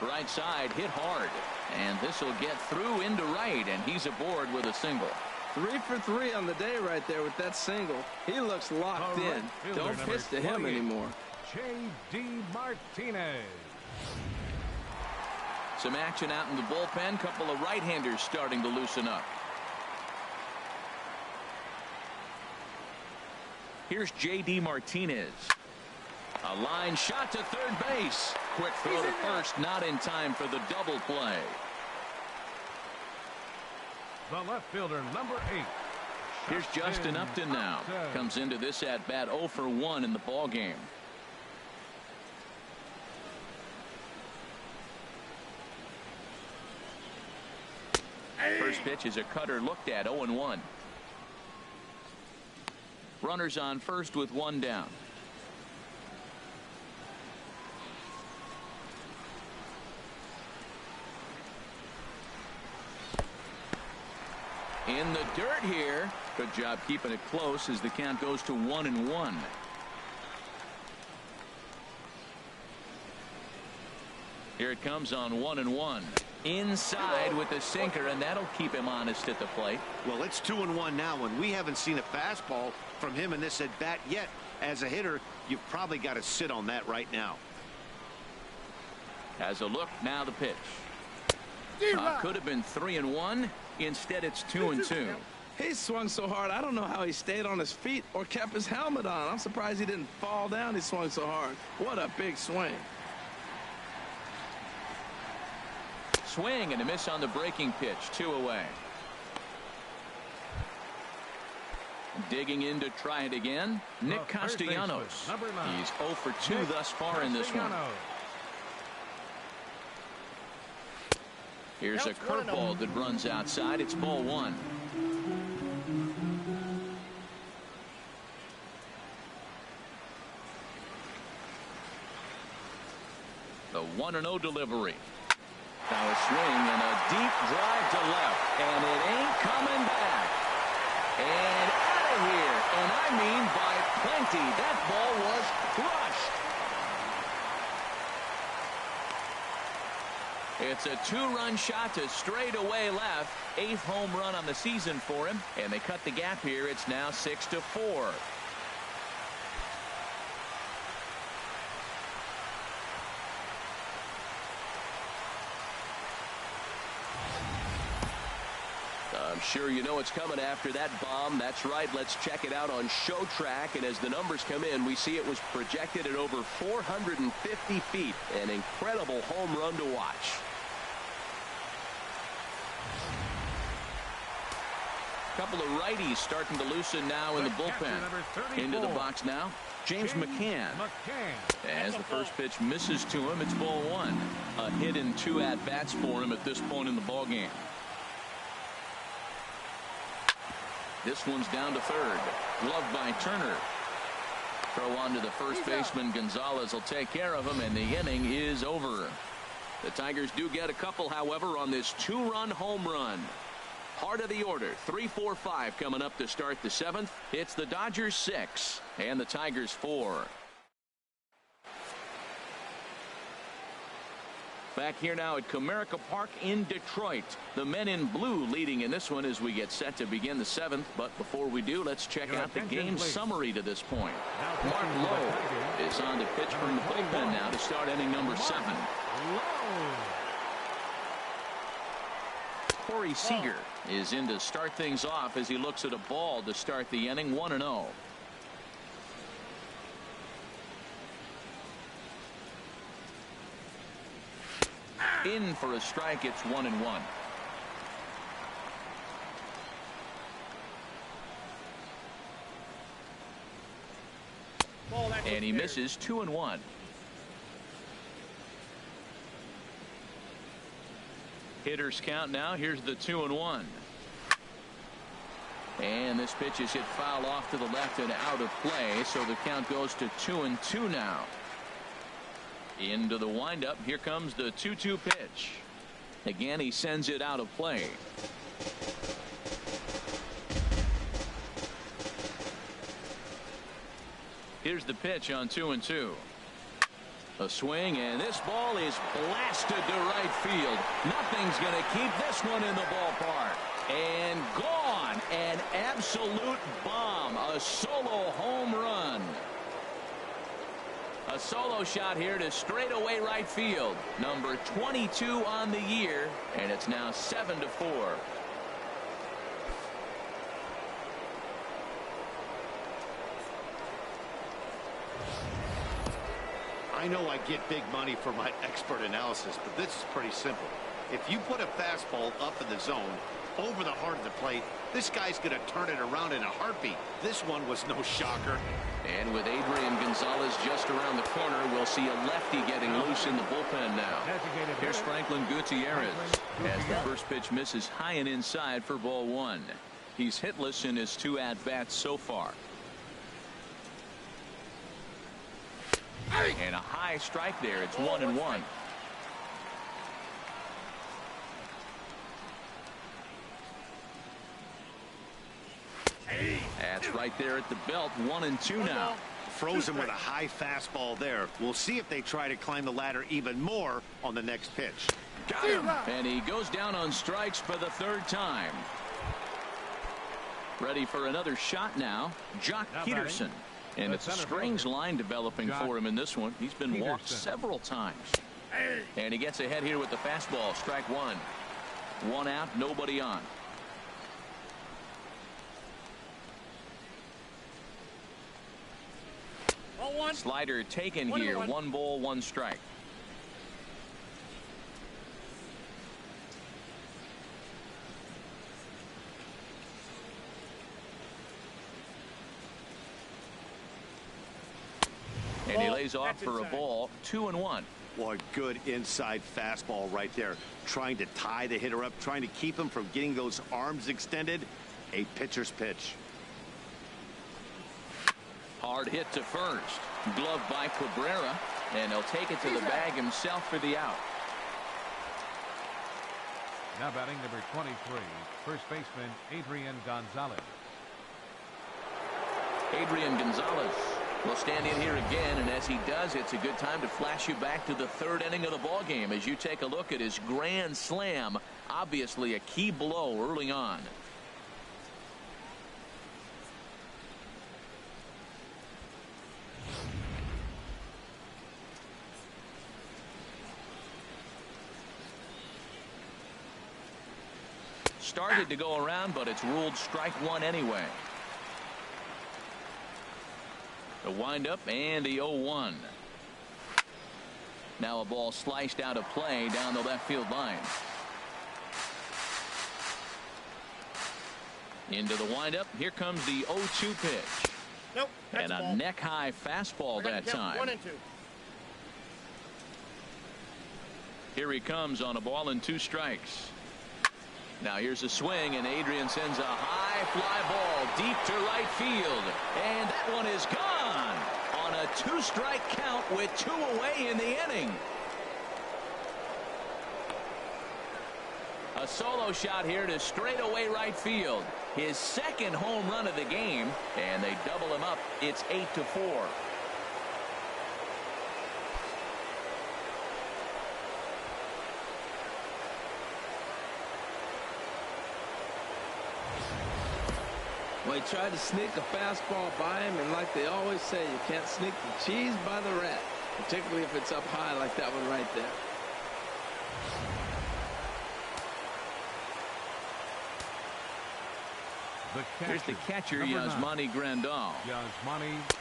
Right side hit hard, and this will get through into right, and he's aboard with a single. 3 for 3 on the day right there with that single. He looks locked in. Don't pitch to him anymore. J.D. Martinez. Some action out in the bullpen. Couple of right-handers starting to loosen up. Here's J.D. Martinez. A line shot to third base. Quick throw to first, not in time for the double play. The left fielder, number 8. Here's Justin Upton now. Comes into this at bat 0 for 1 in the ball game. First pitch is a cutter looked at 0-1. Runners on first with 1 down. In the dirt here. Good job keeping it close as the count goes to 1-1. Here it comes on 1-1. Inside with the sinker, and that'll keep him honest at the plate. Well, it's 2-1 now, and we haven't seen a fastball from him in this at bat yet. As a hitter, you've probably got to sit on that right now. Has a look, now the pitch. Could have been 3-1. Instead, it's 2-2. He swung so hard, I don't know how he stayed on his feet or kept his helmet on. I'm surprised he didn't fall down. He swung so hard. What a big swing. Swing and a miss on the breaking pitch. 2 away. Digging in to try it again. Nick Castellanos. He's 0 for 2 thus far in this one. Here's a curveball that runs outside. It's ball 1. The 1-0 delivery. Now a swing and a deep drive to left, and it ain't coming back. And out of here, and I mean by plenty. That ball was crushed. It's a 2-run shot to straightaway left. 8th home run on the season for him, and they cut the gap here. It's now 6-4. I'm sure you know it's coming after that bomb. That's right. Let's check it out on Show Track. And as the numbers come in, we see it was projected at over 450 feet. An incredible home run to watch. Couple of righties starting to loosen now in the bullpen. Into the box now, James McCann. As the first pitch misses to him, it's ball 1. A hit in 2 at-bats for him at this point in the ball game. This one's down to third. Gloved by Turner. Throw on to the first baseman. Gonzalez will take care of him, and the inning is over. The Tigers do get a couple, however, on this 2-run home run. Heart of the order, 3-4-5 coming up to start the 7th. It's the Dodgers 6 and the Tigers 4. Back here now at Comerica Park in Detroit. The men in blue leading in this one as we get set to begin the 7th. But before we do, let's check out the game summary to this point. Mark Lowe is on to pitch from the bullpen now to start inning number 7. Corey Seager is in to start things off as he looks at a ball to start the inning. 1-0. In for a strike. It's 1-1. And he misses. 2-1. Hitters count now. Here's the 2-1. And this pitch is hit foul off to the left and out of play. So the count goes to 2-2 now. Into the windup. Here comes the 2-2 pitch. Again, he sends it out of play. Here's the pitch on 2-2. A swing, and this ball is blasted to right field. Nothing's going to keep this one in the ballpark. And gone. An absolute bomb. A solo home run. A solo shot here to straightaway right field. Number 22 on the year, and it's now 7-4. I know I get big money for my expert analysis, but this is pretty simple. If you put a fastball up in the zone over the heart of the plate, this guy's going to turn it around in a heartbeat. This one was no shocker. And with Adrian Gonzalez just around the corner, we'll see a lefty getting loose in the bullpen now. Here's Franklin Gutierrez as the first pitch misses high and inside for ball 1. He's hitless in his 2 at-bats so far. And a high strike there. It's 1-1. That's right there at the belt. 1-2 now. Frozen with a high fastball there. We'll see if they try to climb the ladder even more on the next pitch. Got him. And he goes down on strikes for the 3rd time. Ready for another shot now. Jock Peterson. And it's a strange line developing for him in this one. He's been walked several times. And he gets ahead here with the fastball. Strike 1. 1 out, nobody on. Slider taken here. 1 ball, 1 strike. And he lays off for a ball. 2-1. Well, a good inside fastball right there. Trying to tie the hitter up, trying to keep him from getting those arms extended. A pitcher's pitch. Hard hit to first. Glove by Cabrera. And he'll take it to the bag himself for the out. Now batting number 23, first baseman Adrian Gonzalez. Adrian Gonzalez will stand in here again, and as he does, it's a good time to flash you back to the 3rd inning of the ball game as you take a look at his grand slam. Obviously a key blow early on. Started to go around, but it's ruled strike 1 anyway. The windup and the 0-1. Now a ball sliced out of play down the left field line. Into the windup. Here comes the 0-2 pitch. Nope. And a neck high fastball that time. 1-2. Here he comes on a ball and 2 strikes. Now here's a swing, and Adrian sends a high fly ball deep to right field. And that one is gone on a 2-strike count with 2 away in the inning. A A solo shot here to straightaway right field. His second home run of the game, and they double him up. It's 8-4. Well, he tried to sneak a fastball by him, and like they always say, you can't sneak the cheese by the rat, particularly if it's up high like that one right there. Here's the catcher, Yasmani Grandal.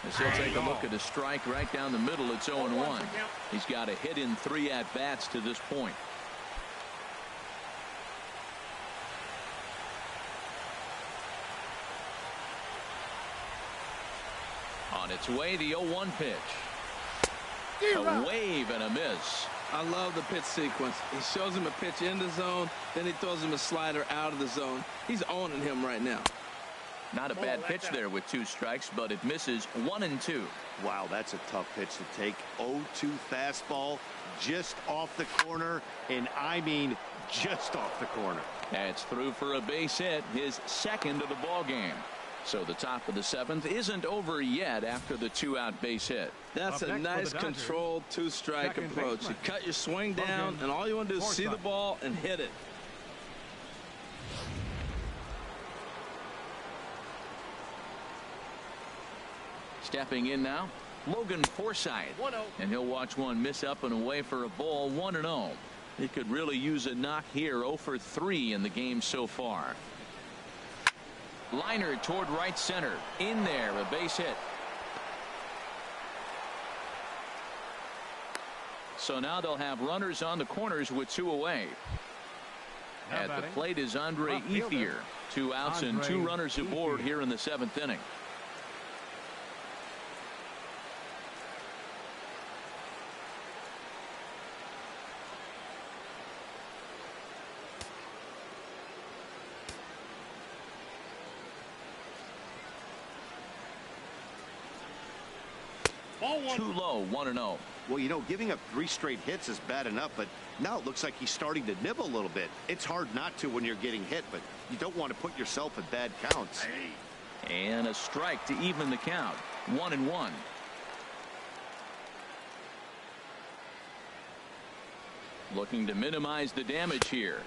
As he'll take a look at a strike right down the middle. It's 0-1. He's got a hit in 3 at-bats to this point. On its way, the 0-1 pitch. A wave and a miss. I love the pitch sequence. He shows him a pitch in the zone, then he throws him a slider out of the zone. He's owning him right now. Not a bad pitch there with 2 strikes, but it misses 1-2. Wow, that's a tough pitch to take. 0-2 fastball just off the corner, and I mean just off the corner. That's through for a base hit, his second of the ball game. So the top of the 7th isn't over yet after the 2-out base hit. That's a nice controlled 2-strike approach. You cut your swing down, and all you want to do is see the ball and hit it. Stepping in now, Logan Forsythe, and he'll watch one miss up and away for a ball. 1-0. He could really use a knock here. 0 for 3 in the game so far. Liner toward right center. In there, a base hit. So now they'll have runners on the corners with 2 away. At the plate is Andre Ethier. 2 outs and 2 runners aboard here in the 7th inning. Too low, 1-0. Well, you know, giving up 3 straight hits is bad enough, but now it looks like he's starting to nibble a little bit. It's hard not to when you're getting hit, but you don't want to put yourself in bad counts. And a strike to even the count. 1-1. Looking to minimize the damage here.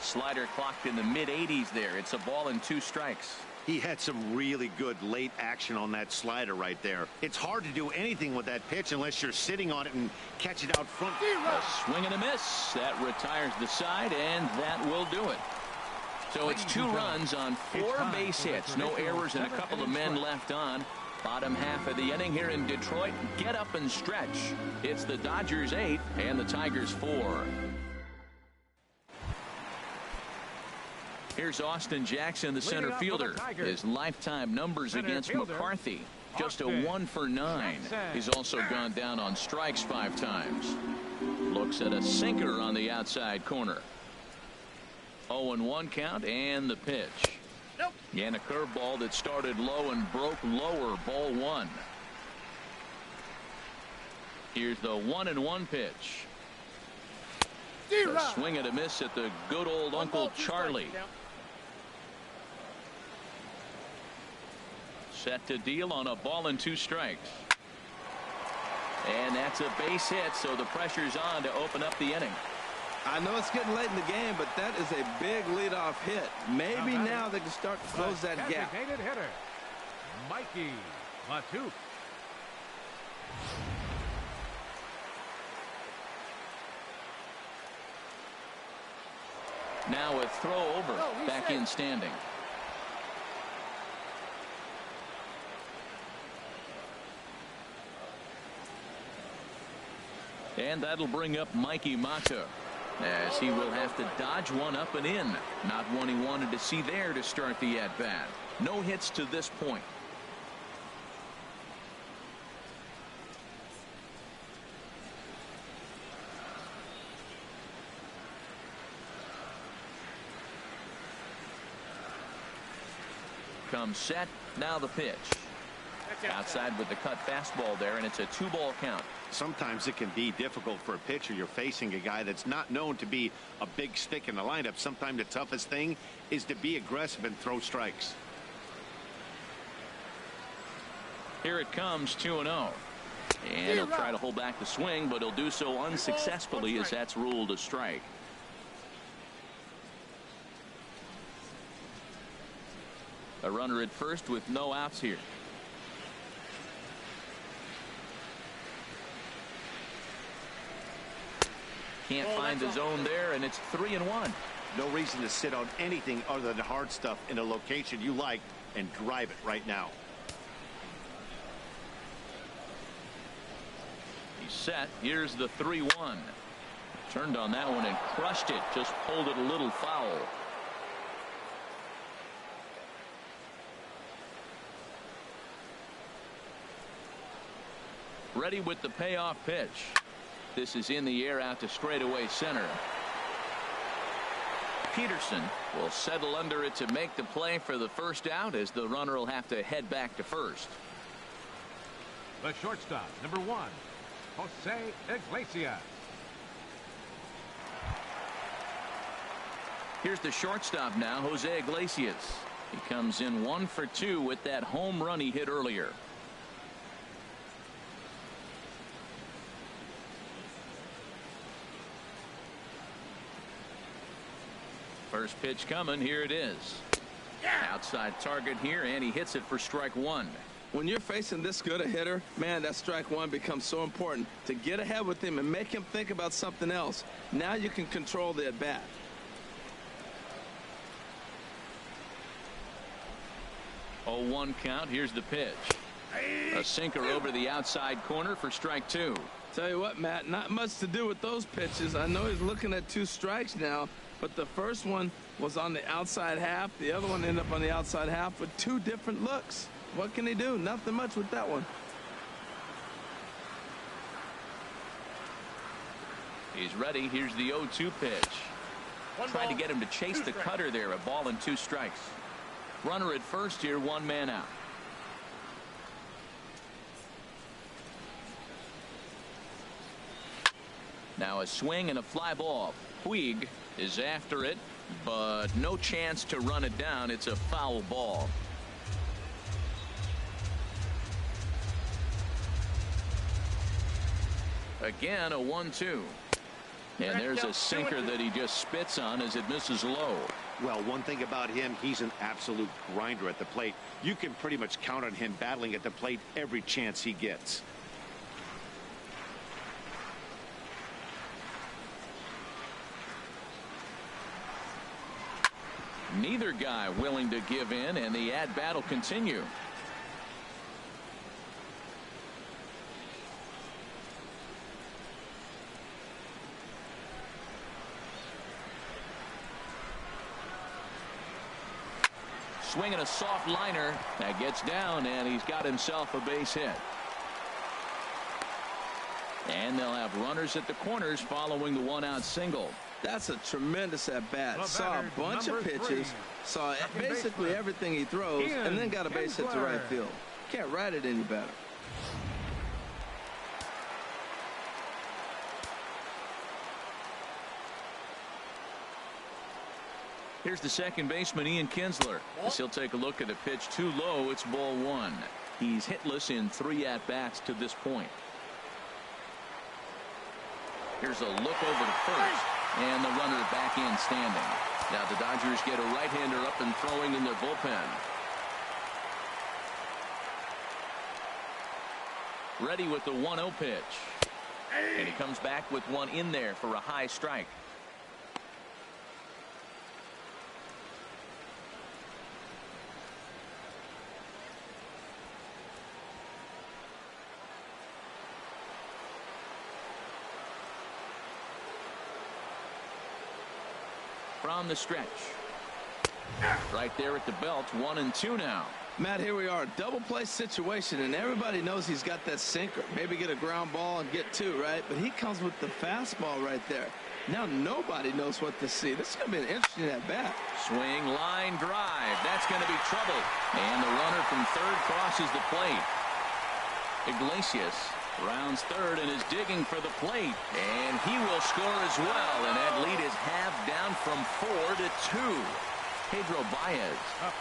Slider clocked in the mid-80s there. It's a ball and 2 strikes. He had some really good late action on that slider right there. It's hard to do anything with that pitch unless you're sitting on it and catch it out front. A swing and a miss. That retires the side, and that will do it. So it's 2 runs on 4 base hits. No errors and a couple of men left on. Bottom half of the inning here in Detroit. Get up and stretch. It's the Dodgers 8 and the Tigers 4. Here's Austin Jackson, the center fielder. His lifetime numbers against McCarthy, just a 1 for 9. He's also gone down on strikes 5 times. Looks at a sinker on the outside corner. 0-1 count, and the pitch. And a curveball that started low and broke lower. Ball 1. Here's the 1-1 pitch. A swing and a miss at the good old Uncle Charlie. Set to deal on a ball and 2 strikes. And that's a base hit, so the pressure's on to open up the inning. I know it's getting late in the game, but that is a big leadoff hit. Maybe now they can start to close that gap. Designated hitter, Mikey Matuk. Now a throw over, back in standing. And that'll bring up Mikey Matuk, as he will have to dodge one up and in. Not one he wanted to see there to start the at-bat. No hits to this point. Comes set. Now the pitch. Outside with the cut fastball there, and it's a 2-ball count. Sometimes it can be difficult for a pitcher. You're facing a guy that's not known to be a big stick in the lineup. Sometimes the toughest thing is to be aggressive and throw strikes. Here it comes, 2-0. And he'll try to hold back the swing, but he'll do so unsuccessfully as that's ruled a strike. A runner at first with no outs here. Can't find the zone there, and it's 3-1. No reason to sit on anything other than hard stuff in a location you like and drive it right now. He's set. Here's the 3-1. Turned on that one and crushed it. Just pulled it a little foul. Ready with the payoff pitch. This is in the air out to straightaway center. Peterson will settle under it to make the play for the first out, as the runner will have to head back to first. The shortstop, number 1, Jose Iglesias. Here's the shortstop now, Jose Iglesias. He comes in 1 for 2 with that home run he hit earlier. First pitch coming. Here it is. Outside target here, and he hits it for strike 1. When you're facing this good a hitter, man, that strike 1 becomes so important to get ahead with him and make him think about something else. Now you can control the at bat. Oh, 1 count. Here's the pitch. A sinker over the outside corner for strike 2. Tell you what, Matt, not much to do with those pitches. I know he's looking at 2 strikes now, but the first one was on the outside half. The other one ended up on the outside half with 2 different looks. What can he do? Nothing much with that one. He's ready. Here's the 0-2 pitch. Trying to get him to chase the cutter there. A ball and 2 strikes. Runner at first here, 1 man out. Now a swing and a fly ball. Puig is after it, but no chance to run it down. It's a foul ball. Again, a 1-2. And there's a sinker that he just spits on as it misses low. Well, one thing about him, he's an absolute grinder at the plate. You can pretty much count on him battling at the plate every chance he gets. Neither guy willing to give in, and the at-bat will continue. Swinging a soft liner that gets down, and he's got himself a base hit. And they'll have runners at the corners following the 1-out single. That's a tremendous at bat. Saw a bunch of pitches, saw basically everything he throws, and then got a base hit to right field. Can't write it any better. Here's the second baseman, Ian Kinsler, as he'll take a look at a pitch too low. It's ball 1. He's hitless in 3 at-bats to this point. Here's a look over to first, and the runner back in standing. Now the Dodgers get a right-hander up and throwing in their bullpen. Ready with the 1-0 pitch. And he comes back with one in there for a high strike. From the stretch. Right there at the belt, 1-2 now. Matt, here we are, double play situation, and everybody knows he's got that sinker. Maybe get a ground ball and get 2, right? But he comes with the fastball right there. Now nobody knows what to see. This is going to be an interesting at bat. Swing, line drive. That's going to be trouble. And the runner from third crosses the plate. Iglesias rounds third and is digging for the plate, and he will score as well, and that lead is halved down from 4 to 2. Pedro Baez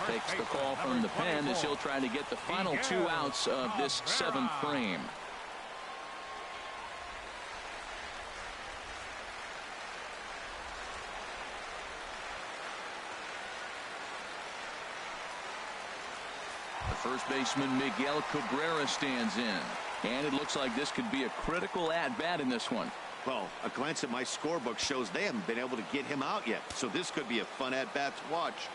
takes the call from the pen as he'll try to get the final 2 outs of this 7th frame. The first baseman Miguel Cabrera stands in, and it looks like this could be a critical at-bat in this one. Well, a glance at my scorebook shows they haven't been able to get him out yet, so this could be a fun at-bat to watch.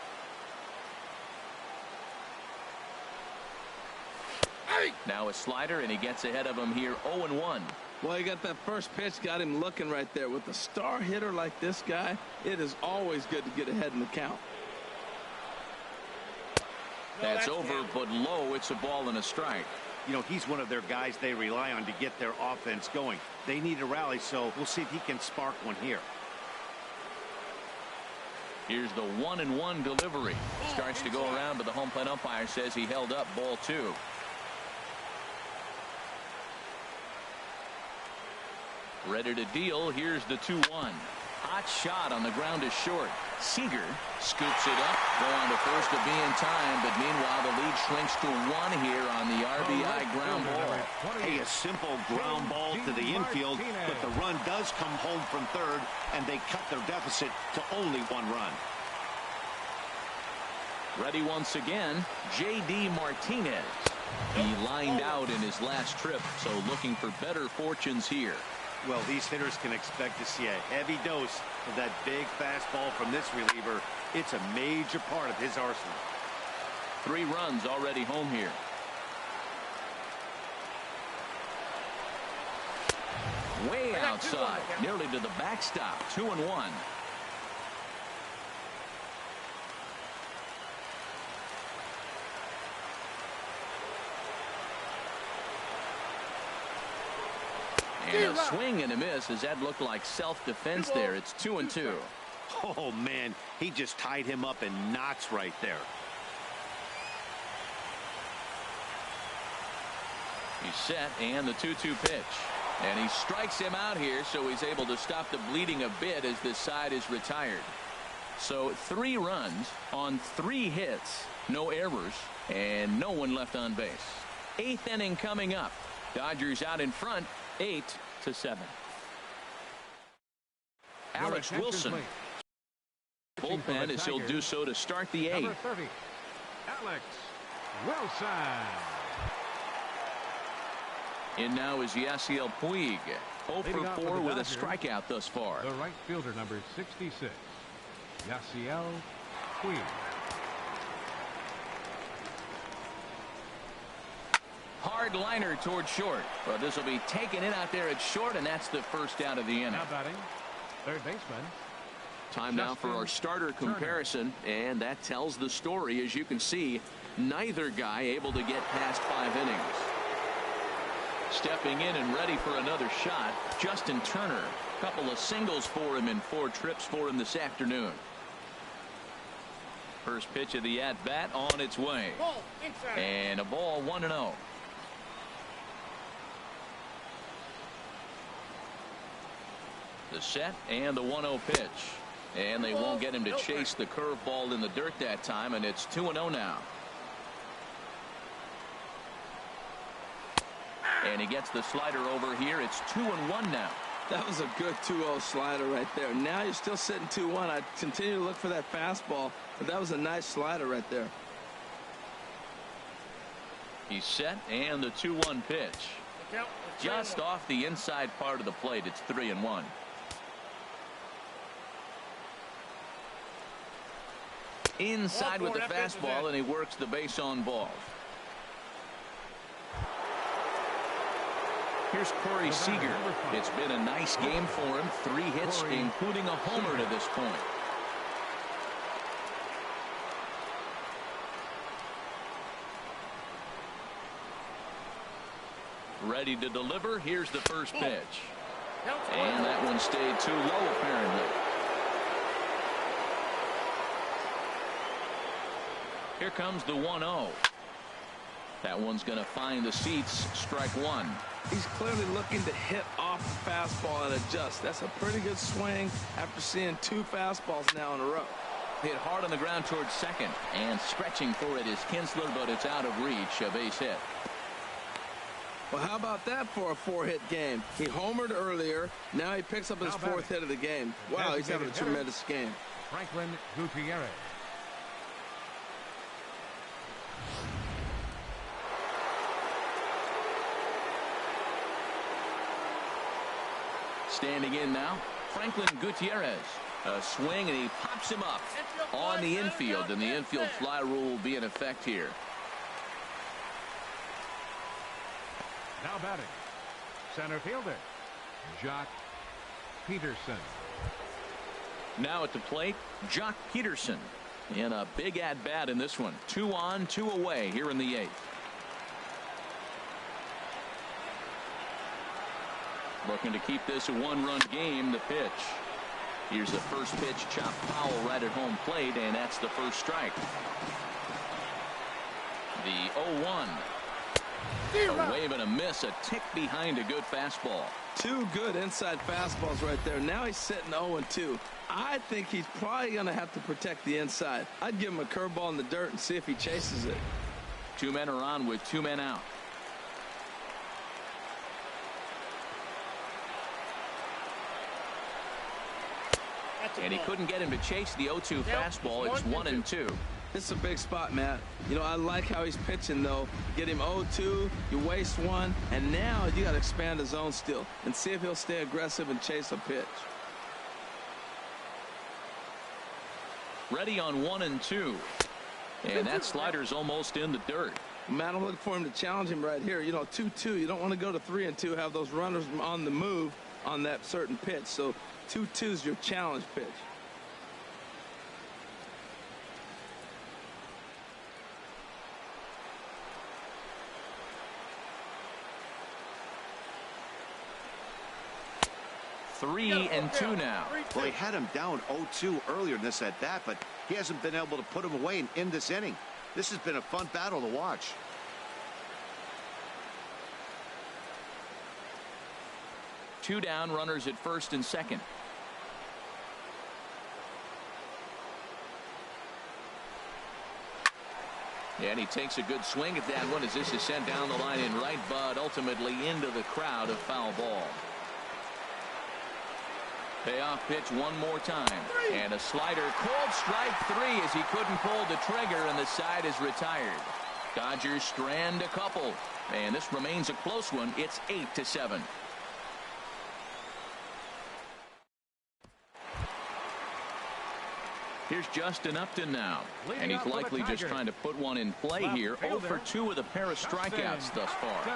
Now a slider, and he gets ahead of him here 0-1. Well, you got that first pitch, got him looking right there. With a star hitter like this guy, it is always good to get ahead in the count. That's over, but low. It's a ball and a strike. You know, he's one of their guys they rely on to get their offense going. They need a rally, so we'll see if he can spark one here. Here's the 1-1 delivery. Starts to go around, but the home plate umpire says he held up ball 2. Ready to deal. Here's the 2-1. Hot shot on the ground is short. Seager scoops it up. Go on to first to be in time, but meanwhile the lead shrinks to 1 here on the RBI ground ball. Hey, a simple ground ball to the infield, but the run does come home from third, and they cut their deficit to only 1 run. Ready once again, J.D. Martinez. He lined out in his last trip, so looking for better fortunes here. Well, these hitters can expect to see a heavy dose of that big fastball from this reliever. It's a major part of his arsenal. 3 runs already home here. Way outside, nearly to the backstop. 2-1. And a swing and a miss, as that looked like self-defense there. It's 2-2. Oh, man, he just tied him up in knots right there. He's set, and the 2-2 pitch. And he strikes him out here, so he's able to stop the bleeding a bit as this side is retired. So 3 runs on 3 hits, no errors, and no one left on base. 8th inning coming up. Dodgers out in front, 8-7. Alex Wilson. Bullpen as he'll do so to start the 8th. Number 30, Alex Wilson. In now is Yasiel Puig. 0 for 4 with a strikeout thus far. The right fielder, number 66, Yasiel Puig. Hard liner toward short. But this will be taken in out there at short, and that's the first out of the inning. Now batting, third baseman. Time now for our starter comparison, and that tells the story. As you can see, neither guy able to get past 5 innings. Stepping in and ready for another shot, Justin Turner. Couple of singles for him in 4 trips for him this afternoon. First pitch of the at-bat on its way. And a ball 1-0. The set and the 1-0 pitch. And they won't get him to chase the curveball in the dirt that time, and it's 2-0 now. And he gets the slider over here. It's 2-1 now. That was a good 2-0 slider right there. Now you're still sitting 2-1. I continue to look for that fastball, but that was a nice slider right there. He's set, and the 2-1 pitch. Just off the inside part of the plate. It's 3-1. Inside with the fastball, and he works the base on ball. Here's Corey Seager. It's been a nice game for him. 3 hits, including a homer to this point. Ready to deliver. Here's the first pitch. And that one stayed too low, apparently. Here comes the 1-0. That one's going to find the seats. Strike one. He's clearly looking to hit off the fastball and adjust. That's a pretty good swing after seeing 2 fastballs now in a row. Hit hard on the ground towards second, and stretching for it is Kinsler, but it's out of reach. A base hit. Well, how about that for a 4-hit game? He homered earlier. Now he picks up his 4th hit of the game. Wow, he's having a tremendous game. Franklin Gutierrez. Standing in now, Franklin Gutierrez. A swing, and he pops him up on the infield, and the infield fly rule will be in effect here. Now batting, center fielder, Jock Peterson. Now at the plate, Jock Peterson. In a big at-bat in this one. 2 on, 2 away here in the 8th. Looking to keep this a 1-run game. The pitch. Here's the first pitch, chopped foul right at home plate, and that's the first strike. The 0-1. A wave and a miss, a tick behind a good fastball. 2 good inside fastballs right there. Now he's sitting 0-2. I think he's probably going to have to protect the inside. I'd give him a curveball in the dirt and see if he chases it. 2 men are on with 2 men out. And he couldn't get him to chase the 0-2 fastball. It's 1-2. This is a big spot, Matt. You know, I like how he's pitching, though. Get him 0-2, you waste 1, and now you got to expand the zone still and see if he'll stay aggressive and chase a pitch. Ready on 1-2. And that slider's almost in the dirt. Matt, I'm looking for him to challenge him right here. You know, 2-2. You don't want to go to 3-2, have those runners on the move on that certain pitch. So 2-2 is your challenge pitch. Three and two now. Well, he had him down 0-2 earlier in this at bat, but he hasn't been able to put him away in this inning. This has been a fun battle to watch. Two down, runners at first and second. And he takes a good swing at that one as this is sent down the line in right, but ultimately into the crowd, a foul ball. Payoff pitch one more time. And a slider, called strike 3 as he couldn't pull the trigger, and the side is retired. Dodgers strand a couple, and this remains a close one. It's 8-7. Here's Justin Upton now, and he's likely just trying to put one in play here. 0 for 2 with a pair of strikeouts thus far.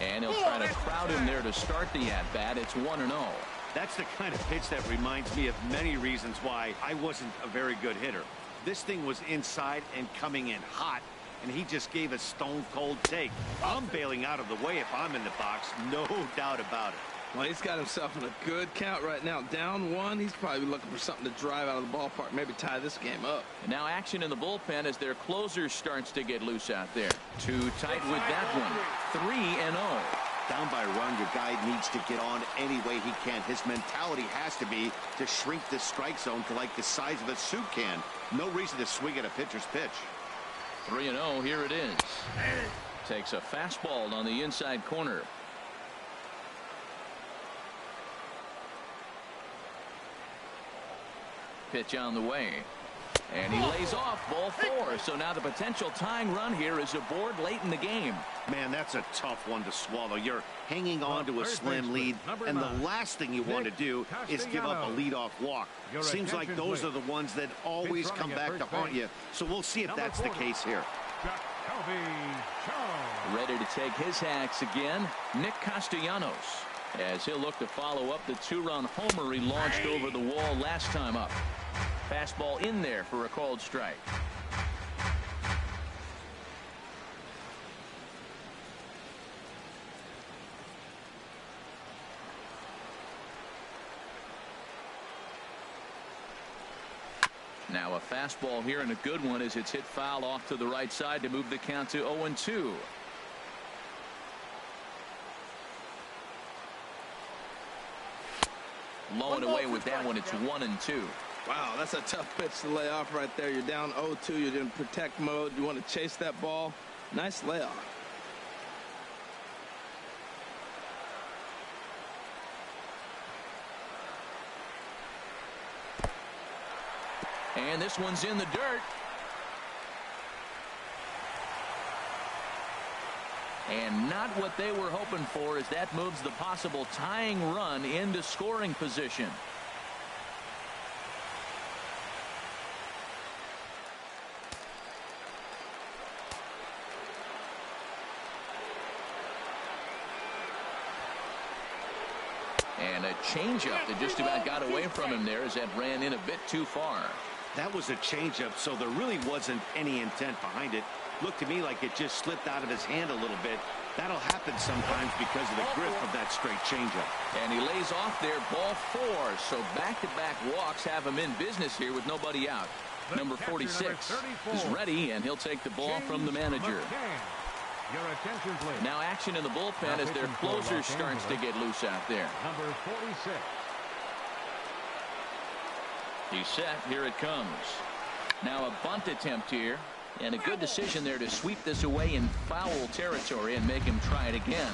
And he'll try to crowd him there to start the at-bat. It's 1-0. That's the kind of pitch that reminds me of many reasons why I wasn't a very good hitter. This thing was inside and coming in hot, and he just gave a stone-cold take. I'm bailing out of the way if I'm in the box, no doubt about it. Well, he's got himself in a good count right now. Down 1, he's probably looking for something to drive out of the ballpark, maybe tie this game up. And now action in the bullpen as their closer starts to get loose out there. Too tight with that one. 3-0. Down by a run, your guy needs to get on any way he can. His mentality has to be to shrink the strike zone to like the size of a soup can. No reason to swing at a pitcher's pitch. 3-0, here it is. Takes a fastball on the inside corner. Pitch on the way, and he lays off ball 4. So now the potential tying run here is aboard late in the game. Man, that's a tough one to swallow. You're hanging on to a slim lead, and the last thing you want to do is give up a leadoff walk. Seems like those are the ones that always come back to haunt you. So we'll see if that's the case here. Ready to take his hacks again, Nick Castellanos, as he'll look to follow up the 2-run homer he launched over the wall last time up. Fastball in there for a called strike. Now a fastball here and a good one as it's hit foul off to the right side to move the count to 0-2. Low and away with that one. It's 1-2. Wow, that's a tough pitch to lay off right there. You're down 0-2. You're in protect mode. You want to chase that ball. Nice layoff. And this one's in the dirt. And not what they were hoping for, as that moves the possible tying run into scoring position. And a changeup that just about got away from him there as that ran in a bit too far. That was a changeup, so there really wasn't any intent behind it. Looked to me like it just slipped out of his hand a little bit. That'll happen sometimes because of the grip of that straight changeup. And he lays off there, ball 4. So back-to-back walks have him in business here with nobody out. Number 46 is ready, and he'll take the ball from the manager. Your attention, please. Now action in the bullpen as their closer starts to get loose out there. Number 46. He's set. Here it comes. Now a bunt attempt here. And a good decision there to sweep this away in foul territory and make him try it again.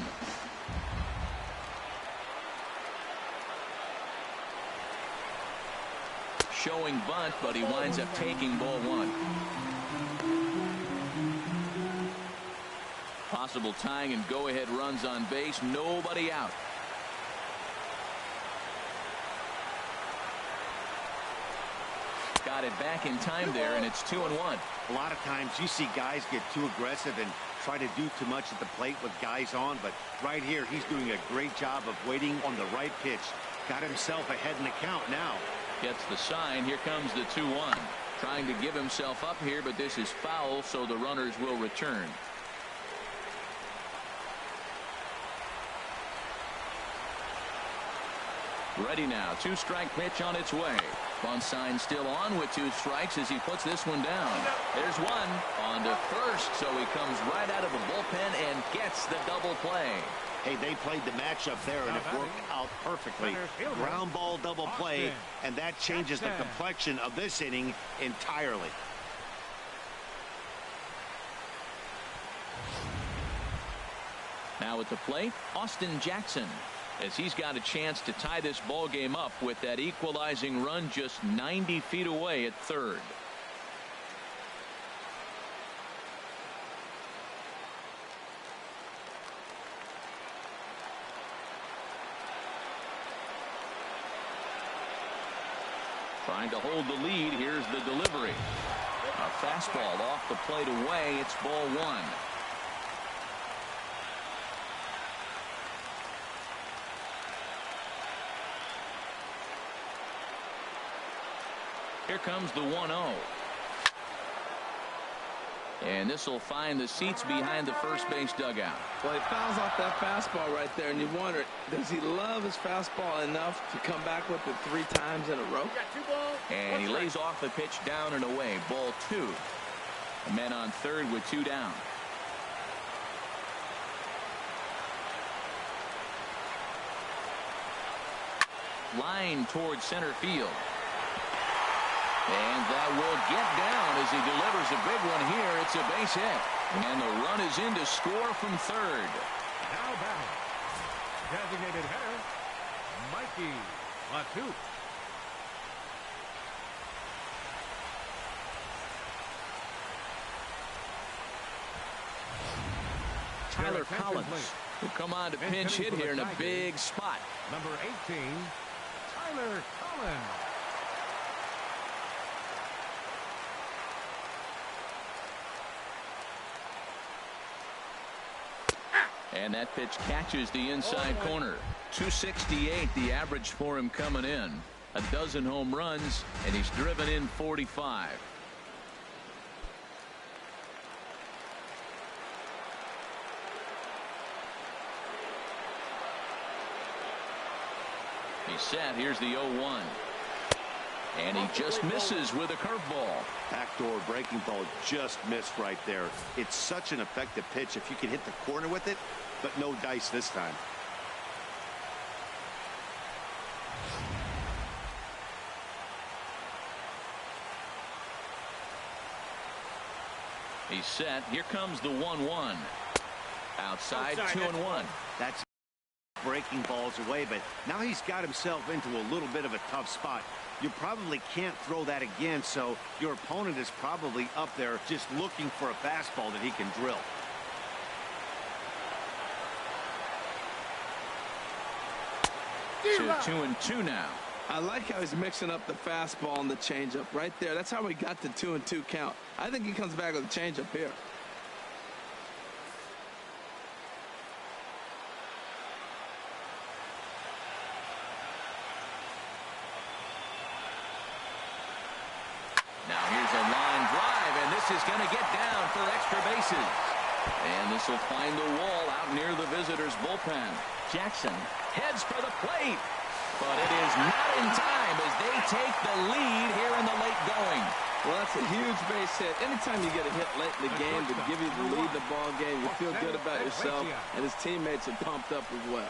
Showing bunt, but he winds up taking ball 1. Possible tying and go-ahead runs on base. Nobody out. Got it back in time there, and it's 2-1. A lot of times you see guys get too aggressive and try to do too much at the plate with guys on, but right here he's doing a great job of waiting on the right pitch. Got himself ahead in the count now. Gets the sign. Here comes the 2-1. Trying to give himself up here, but this is foul, so the runners will return. Ready now. 2-strike pitch on its way. Bunt sign still on with 2 strikes as he puts this one down. There's one on to first, so he comes right out of the bullpen and gets the double play. Hey, they played the matchup there, and it worked out perfectly. Ground ball double play, and that changes the complexion of this inning entirely. Now at the plate, Austin Jackson, as he's got a chance to tie this ball game up with that equalizing run just 90 feet away at third. Trying to hold the lead. Here's the delivery. A fastball off the plate away. It's ball 1. Here comes the 1-0. And this will find the seats behind the first base dugout. Well, he fouls off that fastball right there, and you wonder, does he love his fastball enough to come back with it 3 times in a row? And he lays off the pitch down and away. Ball 2. A man on third with 2 down. Line towards center field. And that will get down as he delivers a big one here. It's a base hit. And the run is in to score from third. Now batting. Designated hitter, Mikey Latu. Tyler Collins will come on to pinch hit here in a big spot. Number 18, Tyler Collins. And that pitch catches the inside corner. 268 the average for him coming in. A dozen home runs, and he's driven in 45. He's set. Here's the 0-1. And he just misses with a curveball. Backdoor breaking ball just missed right there. It's such an effective pitch if you can hit the corner with it, but no dice this time. He's set. Here comes the 1-1. Outside 2-1. That's breaking balls away, but now he's got himself into a little bit of a tough spot. You probably can't throw that again, so your opponent is probably up there just looking for a fastball that he can drill. So 2-2 now. I like how he's mixing up the fastball and the changeup right there. That's how we got the 2-2 count. I think he comes back with a changeup here. Now here's a line drive, and this is going to get down for extra bases. And this will find the wall out near the visitors' bullpen. Jackson heads for the plate, but it is not in time as they take the lead here in the late going. Well, that's a huge base hit. Anytime you get a hit late in the game to give you the lead in the ball game, you feel good about yourself, and his teammates are pumped up as well.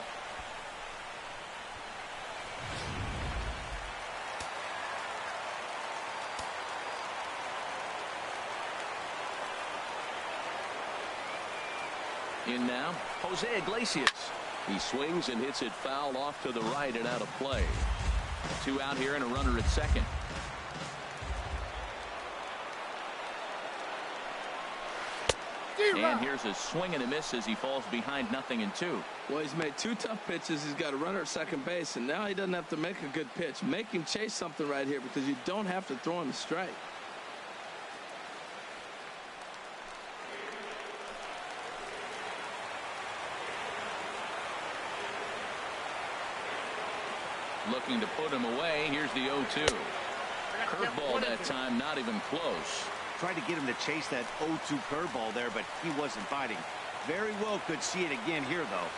In now, Jose Iglesias. He swings and hits it foul off to the right and out of play. 2 out here and a runner at second. And here's a swing and a miss as he falls behind 0-2. Well, he's made 2 tough pitches. He's got a runner at second base, and now he doesn't have to make a good pitch. Make him chase something right here because you don't have to throw him straight. Looking to put him away. Here's the 0-2. Curveball that time, not even close. Tried to get him to chase that 0-2 curveball there, but he wasn't biting. Very well could see it again here, though.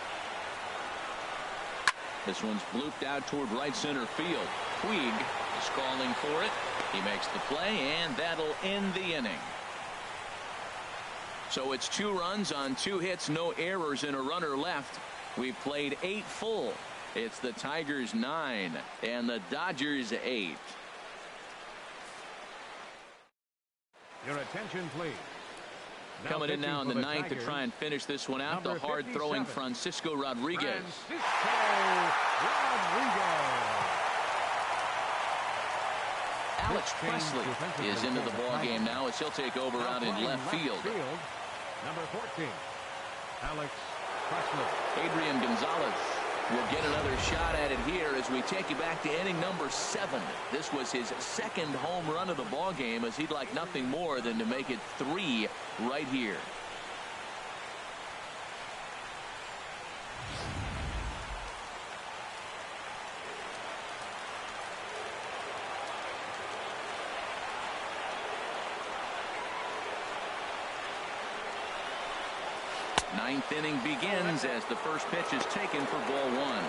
This one's blooped out toward right center field. Puig is calling for it. He makes the play, and that'll end the inning. So it's 2 runs on 2 hits, no errors, and a runner left. We've played 8 full. It's the Tigers 9 and the Dodgers 8. Your attention, please. Coming in now in the 9th to try and finish this one out, the hard-throwing Francisco Rodriguez. Alex Presley is into the ball game now as he'll take over out in left field. Number 14, Alex Presley. Adrian Gonzalez will get another shot at it here as we take you back to inning number 7. This was his 2nd home run of the ball game, as he'd like nothing more than to make it 3 right here. Ninth inning begins as the first pitch is taken for ball 1.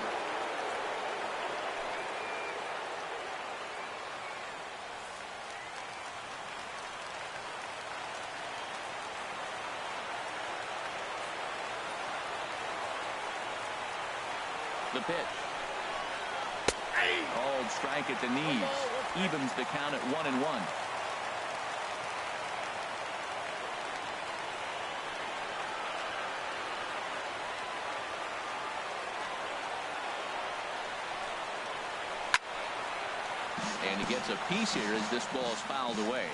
The pitch. Called strike at the knees. Evens the count at 1-1. And he gets a piece here as this ball is fouled away.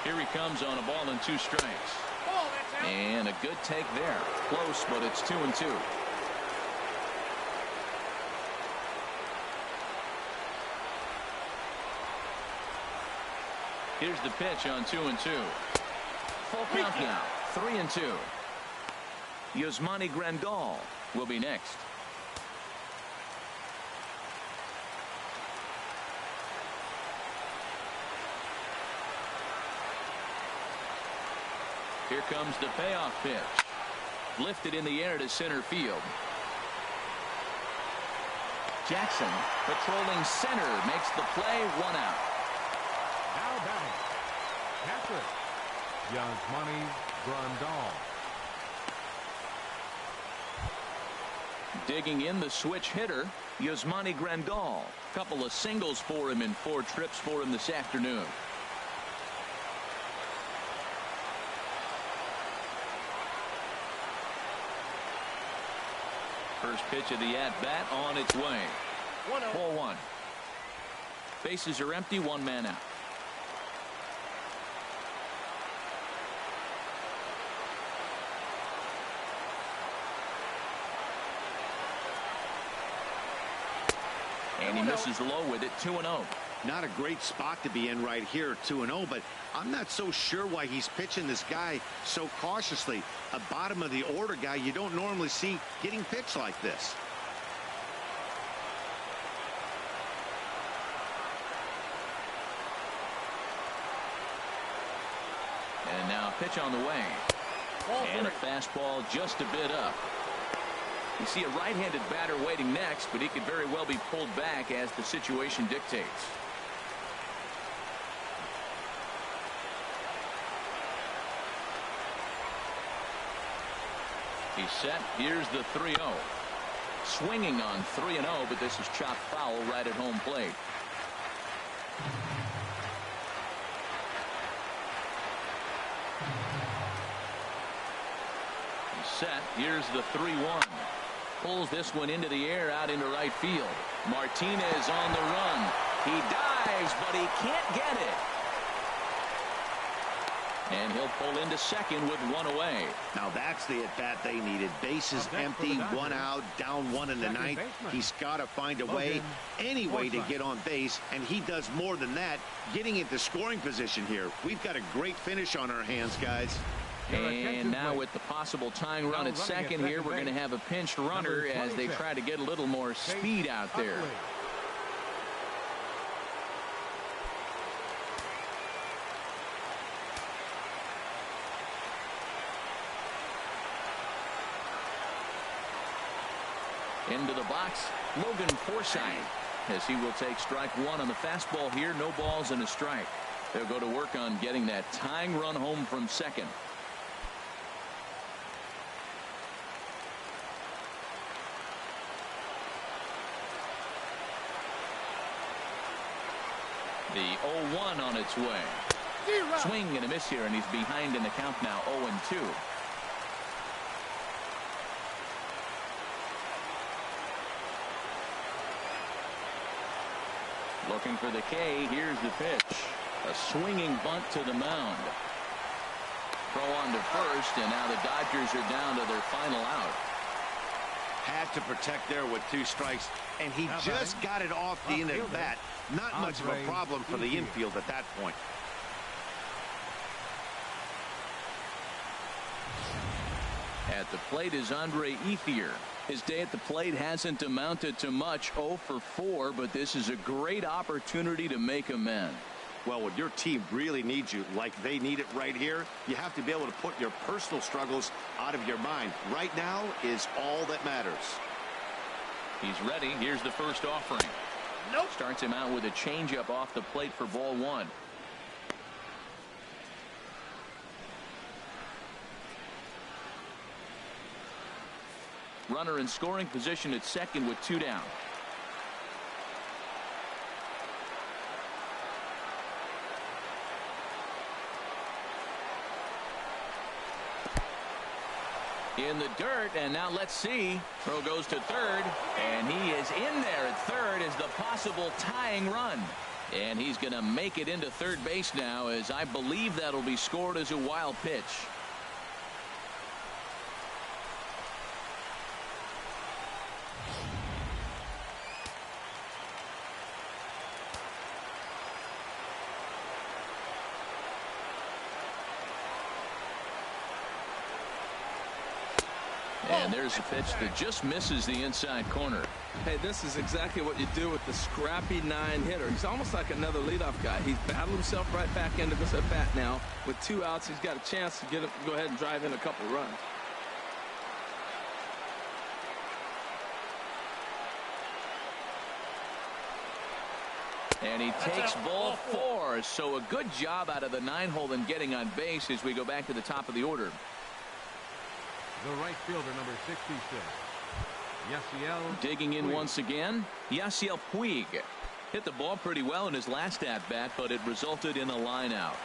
Here he comes on a ball and 2 strikes. And a good take there. Close, but it's 2-2. Here's the pitch on 2-2. Full count now, 3-2. Yasmani Grandal will be next. Here comes the payoff pitch. Lifted in the air to center field. Jackson patrolling center makes the play. 1 out. Now batting, catcher, Yasmani Grandal. Digging in the switch hitter, Yasmani Grandal. Couple of singles for him in 4 trips for him this afternoon. First pitch of the at-bat on its way. Ball 1. Bases are empty, 1 man out. And he misses low with it. 2-0. Not a great spot to be in right here, 2-0, but I'm not so sure why he's pitching this guy so cautiously. A bottom of the order guy you don't normally see getting pitched like this. And now a pitch on the way. And a fastball just a bit up. You see a right-handed batter waiting next, but he could very well be pulled back as the situation dictates. He's set. Here's the 3-0. Swinging on 3-0, but this is chopped foul right at home plate. He's set. Here's the 3-1. Pulls this one into the air out into right field. Martinez on the run. He dives, but he can't get it. And he'll pull into second with 1 away. Now that's the at-bat they needed. Bases empty, 1 out, down 1 in the 9th. He's got to find a way, any way to get on base, and he does more than that, getting into scoring position here. We've got a great finish on our hands, guys. And now with the possible tying run at second here, we're going to have a pinched runner as they try to get a little more speed out there. Into the box, Logan Forsythe, as he will take strike 1 on the fastball here. No balls and a strike. They'll go to work on getting that tying run home from second. The 0-1 on its way. Swing and a miss here, and he's behind in the count now, 0-2. Looking for the K. Here's the pitch. A swinging bunt to the mound. Throw on to first, and now the Dodgers are down to their final out. Had to protect there with 2 strikes, and he just got it off the end of the bat. Not much of a problem for the infield at that point. At the plate is Andre Ethier. His day at the plate hasn't amounted to much, 0 for 4, but this is a great opportunity to make amends. Well, when your team really needs you, like they need it right here, you have to be able to put your personal struggles out of your mind. Right now is all that matters. He's ready. Here's the first offering. Nope. Starts him out with a changeup off the plate for ball 1. Runner in scoring position at second with 2 down. In the dirt, and now let's see. Throw goes to third, and he is in there at third as the possible tying run. And he's going to make it into third base now, as I believe that'll be scored as a wild pitch. And there's a pitch that just misses the inside corner. Hey, this is exactly what you do with the scrappy 9 hitter. He's almost like another leadoff guy. He's battled himself right back into this at bat now. With 2 outs, he's got a chance to go ahead and drive in a couple runs. And he takes ball 4. So a good job out of the 9-hole in getting on base as we go back to the top of the order. The right fielder, number 66. Yasiel digging in Puig. once again. Yasiel Puig hit the ball pretty well in his last at bat, but it resulted in a line out.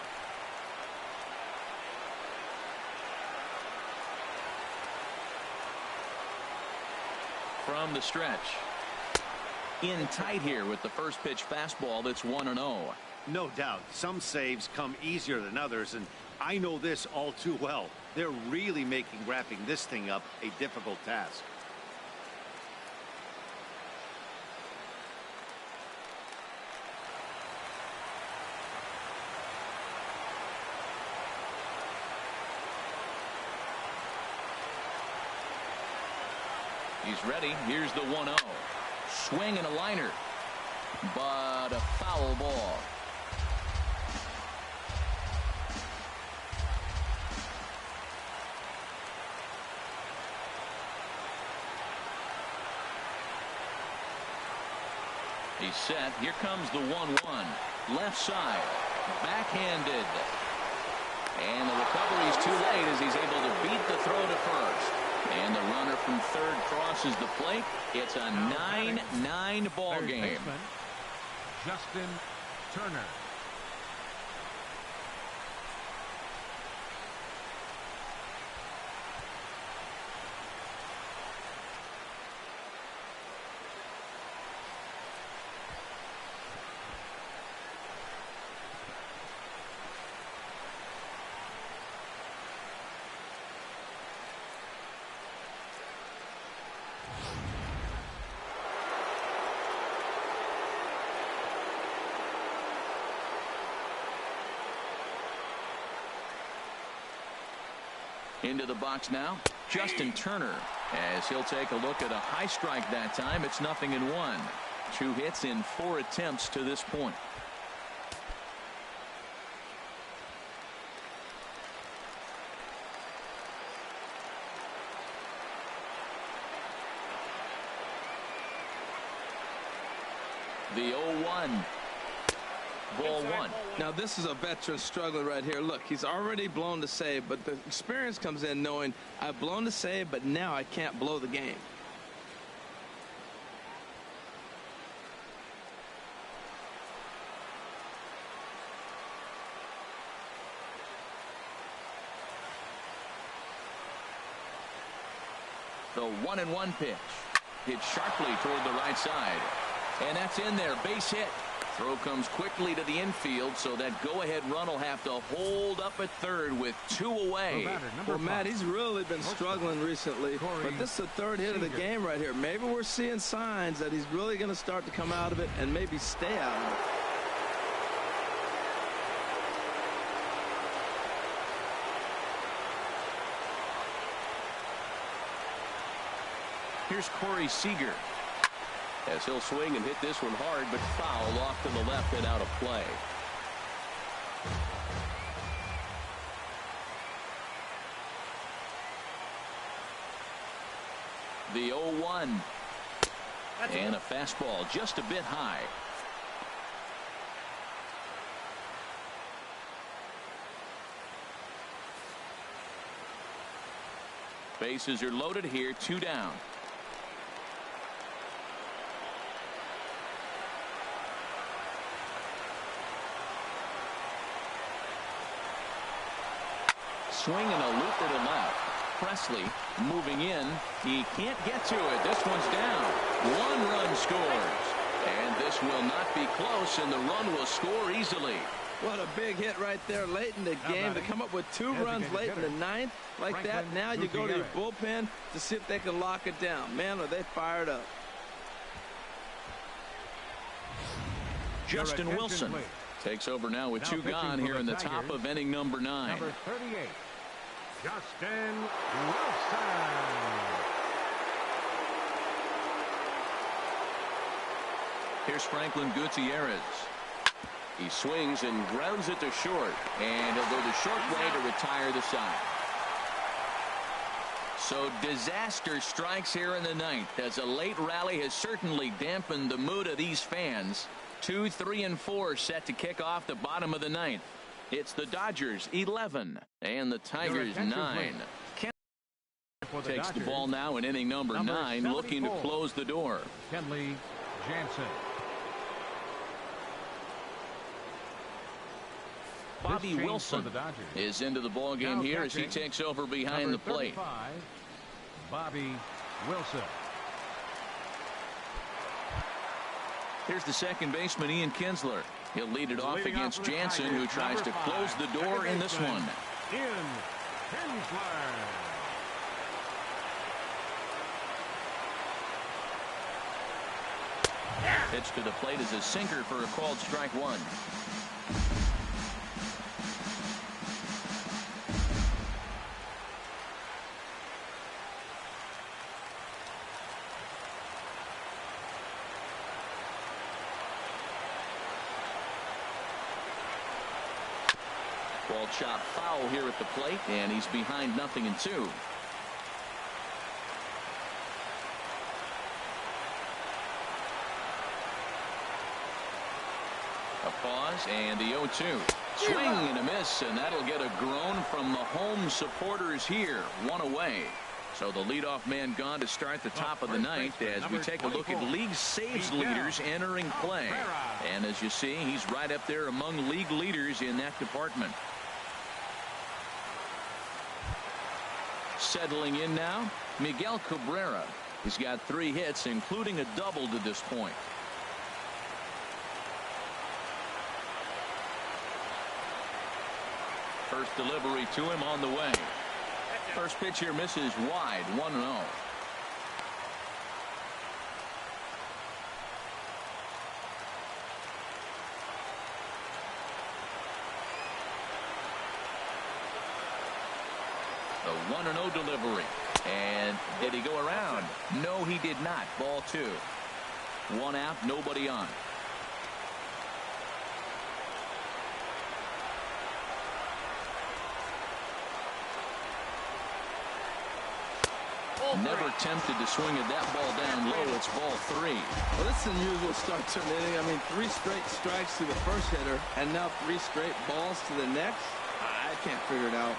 From the stretch. In tight here with the first pitch fastball that's 1-0. No doubt some saves come easier than others, and I know this all too well. They're really making wrapping this thing up a difficult task. He's ready. Here's the 1-0. Swing and a liner, but a foul ball. He's set. Here comes the 1-1. Left side. Backhanded. And the recovery's too late as he's able to beat the throw to first. And the runner from third crosses the plate. It's a 9-9 ball game. Justin Turner. Into the box now, Justin Turner, as he'll take a look at a high strike that time. It's 0-1. 2 hits in 4 attempts to this point. The 0-1. Ball 1. Now this is a veteran struggling right here. Look, he's already blown the save, but the experience comes in knowing I've blown the save, but now I can't blow the game. The 1-1 pitch. Hit sharply toward the right side. And that's in there. Base hit. Throw comes quickly to the infield, so that go-ahead run will have to hold up at third with 2 away. Well, Matt, he's really been struggling recently, but this is the 3rd hit of the game right here. Maybe we're seeing signs that he's really going to start to come out of it and maybe stay out of it. Here's Corey Seager. As he'll swing and hit this one hard, but foul off to the left and out of play. The 0-1. And a fastball just a bit high. Bases are loaded here, 2 down. Swing and a looper to left. Presley moving in. He can't get to it. This one's down. 1 run scores. And this will not be close, and the run will score easily. What a big hit right there late in the game to come up with 2 runs late in the 9th like that. Now you go to your bullpen to see if they can lock it down. Man, are they fired up. Justin Wilson takes over now with 2 gone here in the top of inning number 9. Number 38, Justin Wilson. Here's Franklin Gutierrez. He swings and grounds it to short, and he'll go the short way to retire the side. So disaster strikes here in the ninth, as a late rally has certainly dampened the mood of these fans. 2, 3, and 4 set to kick off the bottom of the ninth. It's the Dodgers 11 and the Tigers 9. Takes the ball now in inning number 9, looking to close the door. Kenley Jansen. Bobby Wilson is into the ball game here as he takes over behind the plate. Bobby Wilson. Here's the second baseman, Ian Kinsler. He'll lead it off against Jansen, who tries to close the door in this one. Ian Kinsler. Pitch to the plate is a sinker for a called strike one. Ball chopped foul here at the plate, and he's behind 0-2. A pause and the 0-2. Swing and a miss, and that'll get a groan from the home supporters here. One away. So the leadoff man gone to start the top of the ninth as we take a look at league saves leaders entering play. And as you see, he's right up there among league leaders in that department. Settling in now, Miguel Cabrera. He's got 3 hits, including a double to this point. First delivery to him on the way. First pitch here misses wide, 1-0. The 1-0 delivery. And did he go around? No, he did not. Ball 2. 1 out, nobody on. Never tempted to swing at that ball down low. It's ball 3. Well, this is an unusual start to an inning. I mean, 3 straight strikes to the first hitter, and now 3 straight balls to the next. I can't figure it out.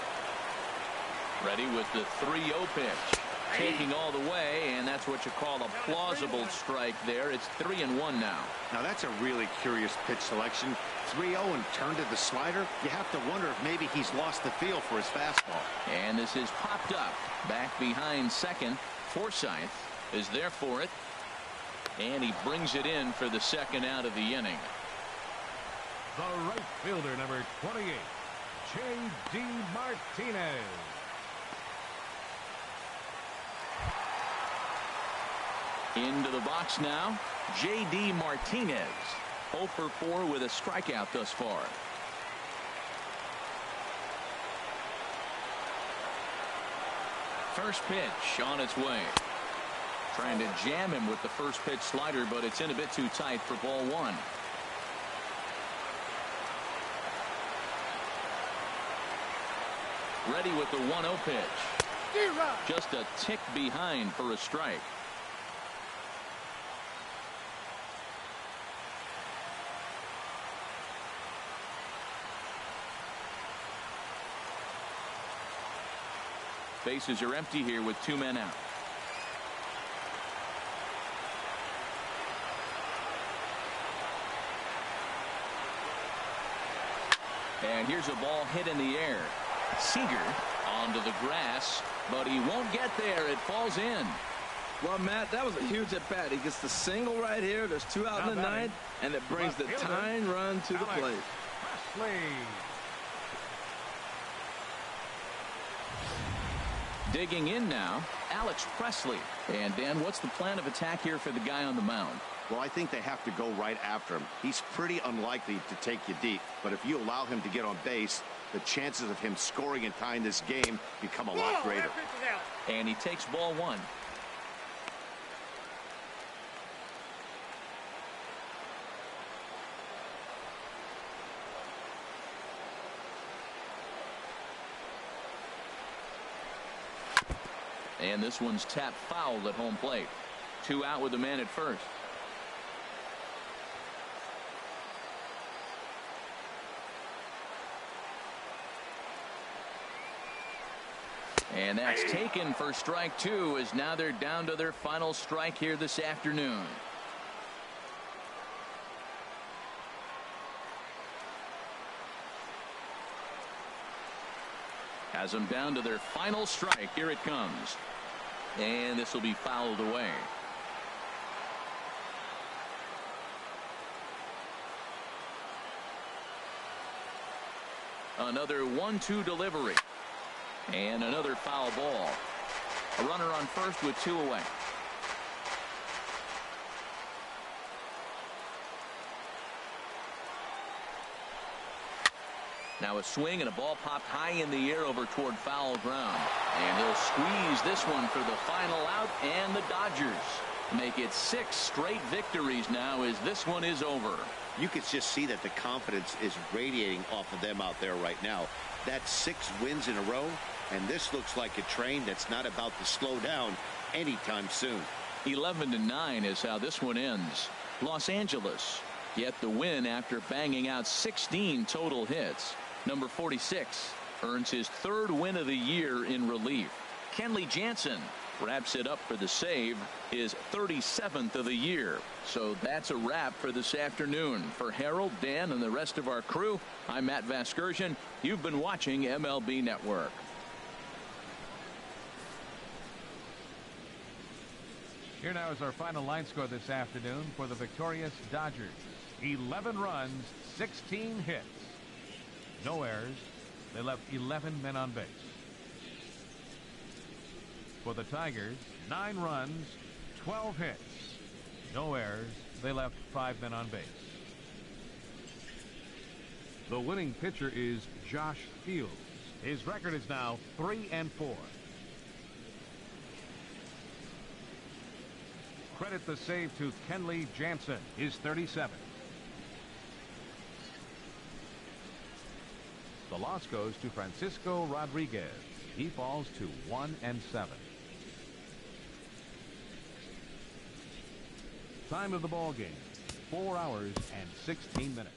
Ready with the 3-0 pitch. Taking all the way, and that's what you call a plausible strike there. It's 3-1 now. Now that's a really curious pitch selection. 3-0 and turned to the slider. You have to wonder if maybe he's lost the feel for his fastball. And this is popped up back behind second. Forsythe is there for it, and he brings it in for the second out of the inning. The right fielder, number 28, J.D. Martinez. Into the box now, J.D. Martinez. 0 for 4 with a strikeout thus far. First pitch on its way. Trying to jam him with the first pitch slider, but it's in a bit too tight for ball 1. Ready with the 1-0 pitch. Just a tick behind for a strike. Bases are empty here with 2 men out. And here's a ball hit in the air. Seager onto the grass, but he won't get there. It falls in. Well, Matt, that was a huge at bat. He gets the single right here. There's 2 out in the ninth, and it brings the tying run to the plate. Digging in now, Alex Presley. And Dan, what's the plan of attack here for the guy on the mound? Well, I think they have to go right after him. He's pretty unlikely to take you deep, but if you allow him to get on base, the chances of him scoring and tying this game become a lot greater. And he takes ball 1. And this one's tapped foul at home plate. 2 out with the man at first. And that's taken for strike 2, as now they're down to their final strike here this afternoon. Has them down to their final strike. Here it comes. And this will be fouled away. Another 1-2 delivery. And another foul ball. A runner on first with 2 away. Now a swing and a ball popped high in the air over toward foul ground. And he'll squeeze this one for the final out, and the Dodgers make it 6 straight victories now as this one is over. You could just see that the confidence is radiating off of them out there right now. That's 6 wins in a row, and this looks like a train that's not about to slow down anytime soon. 11-9 is how this one ends. Los Angeles get the win after banging out 16 total hits. Number 46 earns his 3rd win of the year in relief. Kenley Jansen wraps it up for the save, his 37th of the year. So that's a wrap for this afternoon. For Harold, Dan, and the rest of our crew, I'm Matt Vasgersian. You've been watching MLB Network. Here now is our final line score this afternoon for the victorious Dodgers. 11 runs, 16 hits. No errors. They left 11 men on base. For the Tigers, 9 runs, 12 hits. No errors. They left 5 men on base. The winning pitcher is Josh Fields. His record is now 3-4. Credit the save to Kenley Jansen, his 37th. The loss goes to Francisco Rodriguez. He falls to 1-7. Time of the ball game, 4 hours and 16 minutes.